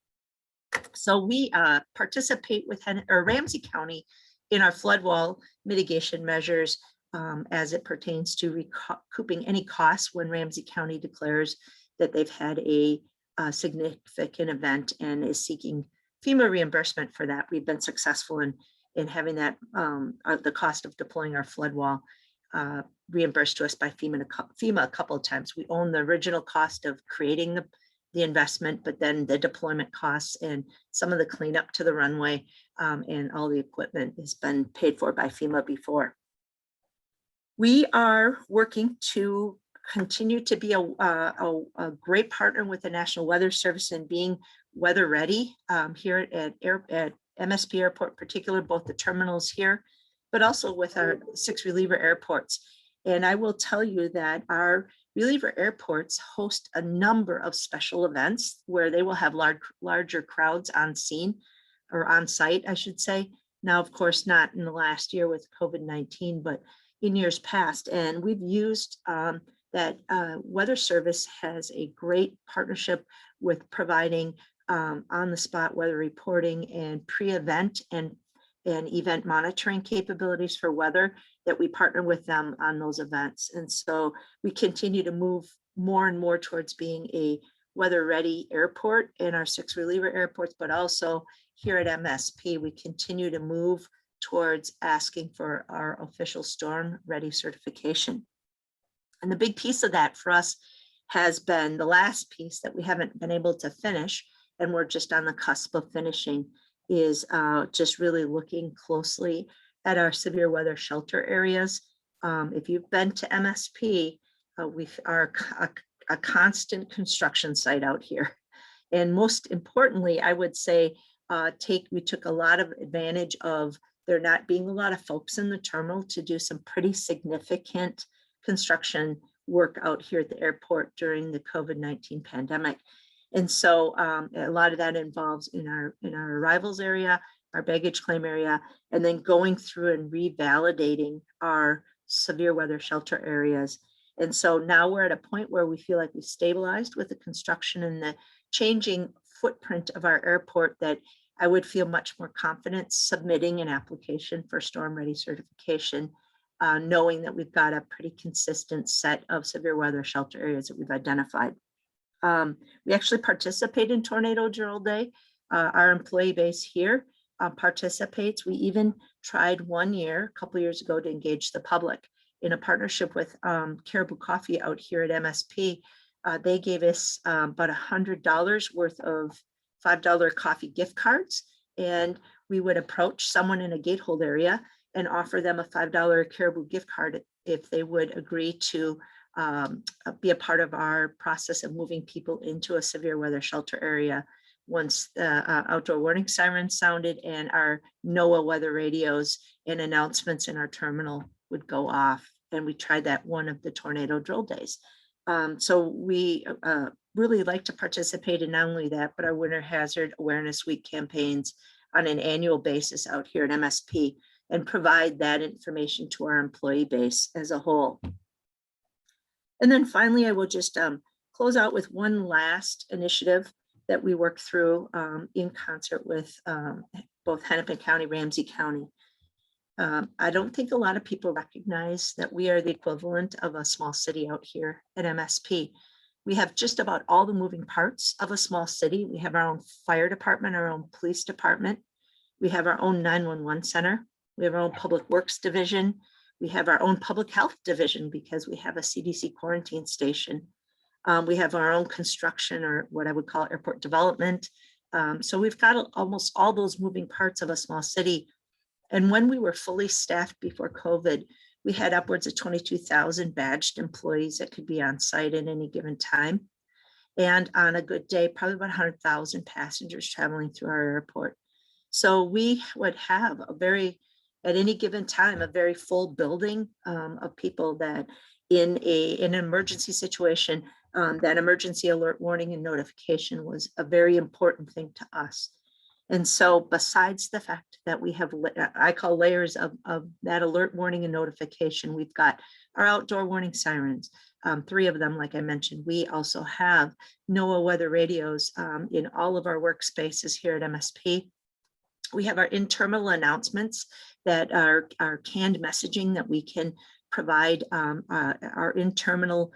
So we participate with Ramsey County in our flood wall mitigation measures as it pertains to recouping any costs when Ramsey County declares that they've had a significant event and is seeking FEMA reimbursement for that. We've been successful in having that the cost of deploying our flood wall reimbursed to us by FEMA a couple of times. We own the original cost of creating the investment, but then the deployment costs and some of the cleanup to the runway and all the equipment has been paid for by FEMA before. We are working to continue to be a great partner with the National Weather Service and being weather ready here at MSP Airport in particular, both the terminals here, but also with our 6 reliever airports. And I will tell you that our reliever airports host a number of special events where they will have larger crowds on scene or on site, I should say. Now, of course, not in the last year with COVID-19, but in years past. And we've used that Weather Service has a great partnership with providing on the spot weather reporting and pre-event and event monitoring capabilities for weather that we partner with them on those events. And so we continue to move more and more towards being a weather ready airport in our 6 reliever airports, but also here at MSP, we continue to move towards asking for our official storm ready certification. And the big piece of that for us has been the last piece that we haven't been able to finish, and we're just on the cusp of finishing, is just really looking closely at our severe weather shelter areas. If you've been to MSP, we are a constant construction site out here. And most importantly, I would say we took a lot of advantage of there not being a lot of folks in the terminal to do some pretty significant construction work out here at the airport during the COVID-19 pandemic. And so a lot of that involves in our arrivals area, our baggage claim area, and then going through and revalidating our severe weather shelter areas. And so now we're at a point where we feel like we stabilized with the construction and the changing footprint of our airport that I would feel much more confident submitting an application for storm ready certification, knowing that we've got a pretty consistent set of severe weather shelter areas that we've identified. We actually participate in Tornado Drill Day. Our employee base here participates. We even tried one year, a couple of years ago, to engage the public in a partnership with Caribou Coffee out here at MSP. They gave us about $100 worth of $5 coffee gift cards, and we would approach someone in a gatehold area and offer them a $5 Caribou gift card if they would agree to be a part of our process of moving people into a severe weather shelter area once the outdoor warning sirens sounded and our NOAA weather radios and announcements in our terminal would go off. And we tried that one of the tornado drill days. So we really like to participate in not only that, but our Winter Hazard Awareness Week campaigns on an annual basis out here at MSP and provide that information to our employee base as a whole. And then finally, I will just close out with one last initiative that we work through in concert with both Hennepin County, Ramsey County. I don't think a lot of people recognize that we are the equivalent of a small city out here at MSP. We have just about all the moving parts of a small city. We have our own fire department, our own police department. We have our own 911 center. We have our own public works division. We have our own public health division because we have a CDC quarantine station. We have our own construction, or what I would call airport development. So we've got almost all those moving parts of a small city. And when we were fully staffed before COVID, we had upwards of 22,000 badged employees that could be on site at any given time. And on a good day, probably about 100,000 passengers traveling through our airport. So we would have at any given time, a very full building of people that in an emergency situation, that emergency alert, warning, and notification was a very important thing to us. And so besides the fact that we have, I call layers of that alert, warning, and notification, we've got our outdoor warning sirens, 3 of them, like I mentioned. We also have NOAA weather radios in all of our workspaces here at MSP. We have our internal announcements that are canned messaging that we can provide our internal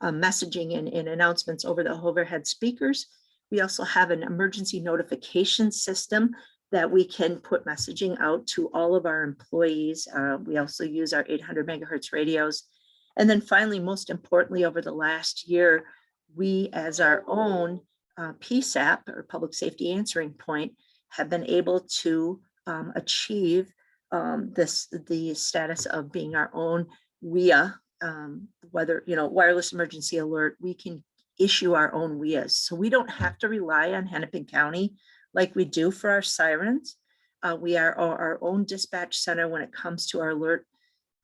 messaging and announcements over the overhead speakers. We also have an emergency notification system that we can put messaging out to all of our employees. We also use our 800 megahertz radios. And then finally, most importantly, over the last year, we as our own PSAP, or Public Safety Answering Point, have been able to achieve the status of being our own WEA, whether, wireless emergency alert. We can issue our own WEAs. So we don't have to rely on Hennepin County like we do for our sirens. We are our own dispatch center when it comes to our alert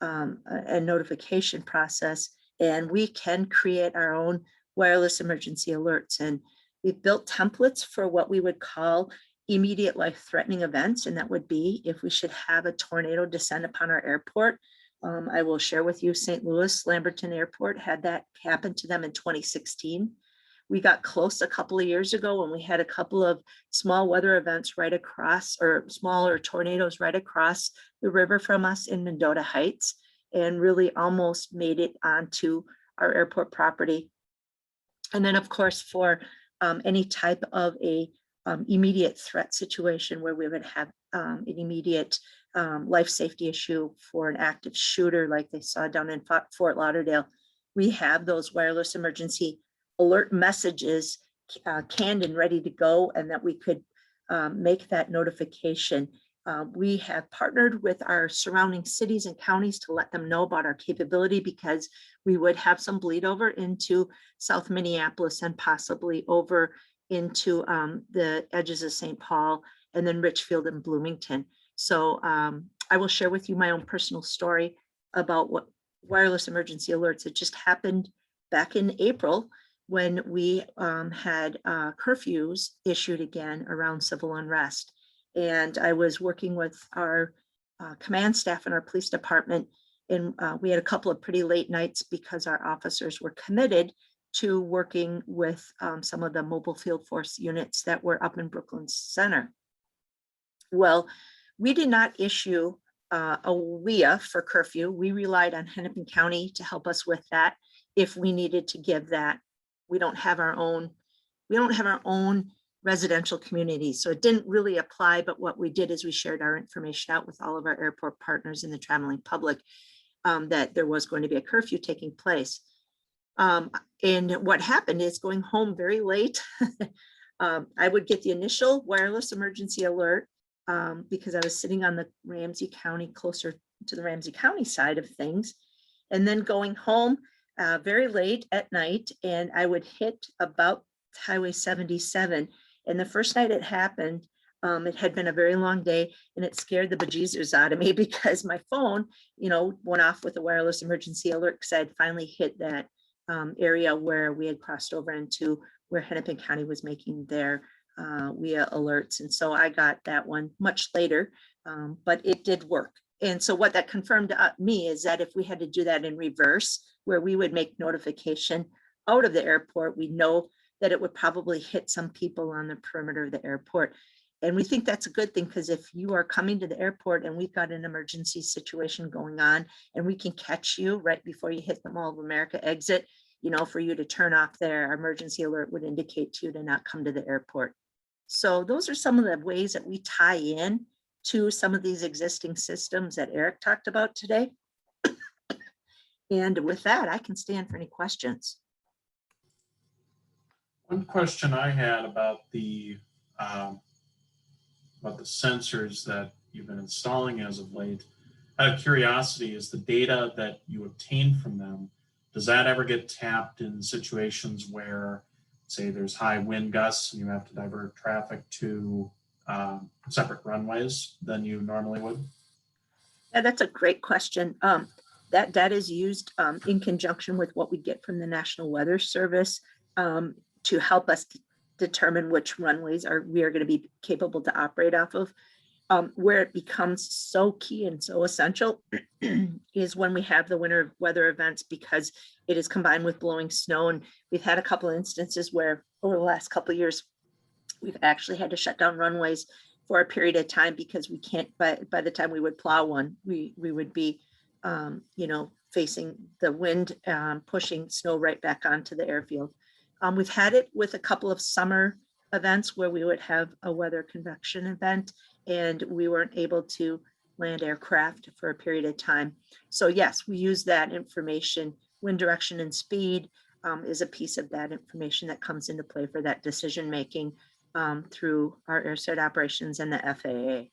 and notification process. And we can create our own wireless emergency alerts. And we've built templates for what we would call immediate life-threatening events. And that would be if we should have a tornado descend upon our airport. I will share with you, St. Louis Lamberton Airport had that happen to them in 2016. We got close a couple of years ago when we had a couple of small weather events right across, or smaller tornadoes right across the river from us in Mendota Heights, and really almost made it onto our airport property. And then, of course, for any type of a immediate threat situation where we would have an immediate life safety issue for an active shooter like they saw down in Fort Lauderdale, we have those wireless emergency alert messages canned and ready to go, and that we could make that notification. We have partnered with our surrounding cities and counties to let them know about our capability, because we would have some bleed over into South Minneapolis and possibly over into the edges of St. Paul, and then Richfield and Bloomington. So I will share with you my own personal story about what wireless emergency alerts. It just happened back in April when we had curfews issued again around civil unrest. And I was working with our command staff in our police department, and we had a couple of pretty late nights because our officers were committed to working with some of the mobile field force units that were up in Brooklyn Center. Well, we did not issue a WEA for curfew. We relied on Hennepin County to help us with that if we needed to give that. We don't have our own residential community, so it didn't really apply. But what we did is we shared our information out with all of our airport partners and the traveling public that there was going to be a curfew taking place. And what happened is, going home very late, I would get the initial wireless emergency alert because I was sitting on the Ramsey County, closer to the Ramsey County side of things, and then going home very late at night, and I would hit about Highway 77. And the first night it happened, it had been a very long day, and it scared the bejesus out of me because my phone, went off with a wireless emergency alert because I had finally hit that area where we had crossed over into where Hennepin County was making their WEA alerts. And so I got that one much later, but it did work. And so what that confirmed to me is that if we had to do that in reverse, where we would make notification out of the airport, we know that it would probably hit some people on the perimeter of the airport. And we think that's a good thing, because if you are coming to the airport and we've got an emergency situation going on and we can catch you right before you hit the Mall of America exit, for you to turn off their emergency alert would indicate to you to not come to the airport. So those are some of the ways that we tie in to some of these existing systems that Eric talked about today. And with that, I can stand for any questions. One question I had about the sensors that you've been installing as of late, out of curiosity, is the data that you obtain from them, does that ever get tapped in situations where, say, there's high wind gusts and you have to divert traffic to separate runways than you normally would? Yeah, that's a great question. That data is used in conjunction with what we get from the National Weather Service to help us determine which runways we are going to be capable to operate off of. Where it becomes so key and so essential is when we have the winter weather events, because it is combined with blowing snow. And we've had a couple of instances where over the last couple of years, we've actually had to shut down runways for a period of time because we can't, by the time we would plow one, we would be, facing the wind, pushing snow right back onto the airfield. We've had it with a couple of summer events where we would have a weather convection event and we weren't able to land aircraft for a period of time. So yes, we use that information. Wind direction and speed is a piece of that information that comes into play for that decision making through our airside operations and the FAA.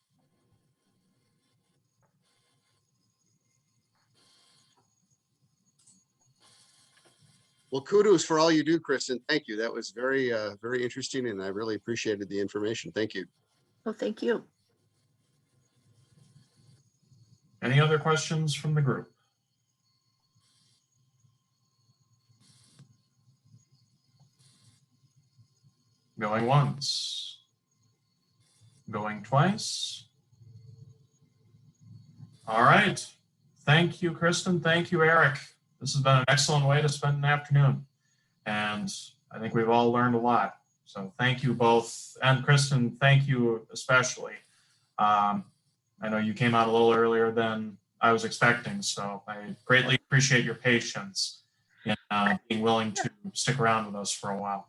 Well, kudos for all you do, Kristin. Thank you. That was very, very interesting, and I really appreciated the information. Thank you. Well, thank you. Any other questions from the group? Going once. Going twice. All right. Thank you, Kristin. Thank you, Eric. This has been an excellent way to spend an afternoon. And I think we've all learned a lot. So thank you both. And Kristin, thank you especially. I know you came out a little earlier than I was expecting, so I greatly appreciate your patience in being willing to stick around with us for a while.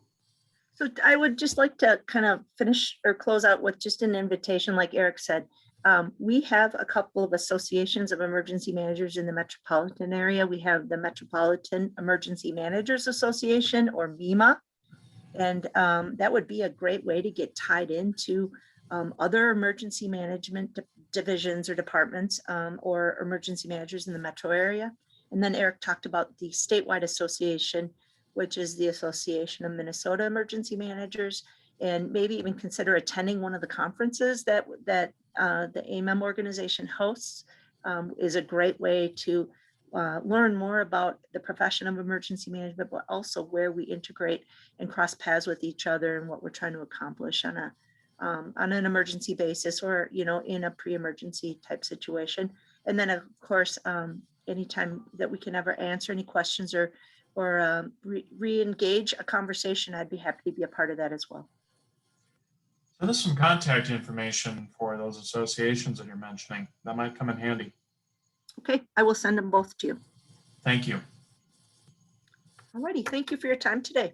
So I would just like to kind of finish or close out with just an invitation, like Eric said. We have a couple of associations of emergency managers in the metropolitan area. We have the Metropolitan Emergency Managers Association, or MEMA, and that would be a great way to get tied into other emergency management divisions or departments or emergency managers in the metro area. And then Eric talked about the statewide association, which is the Association of Minnesota Emergency Managers, and maybe even consider attending one of the conferences that the AMEM organization hosts. Is a great way to learn more about the profession of emergency management, but also where we integrate and cross paths with each other and what we're trying to accomplish on an emergency basis, or in a pre-emergency type situation. And then of course, anytime that we can ever answer any questions or re-engage a conversation, I'd be happy to be a part of that as well. So there's some contact information for those associations that you're mentioning. That might come in handy. Okay, I will send them both to you. Thank you. All righty, thank you for your time today.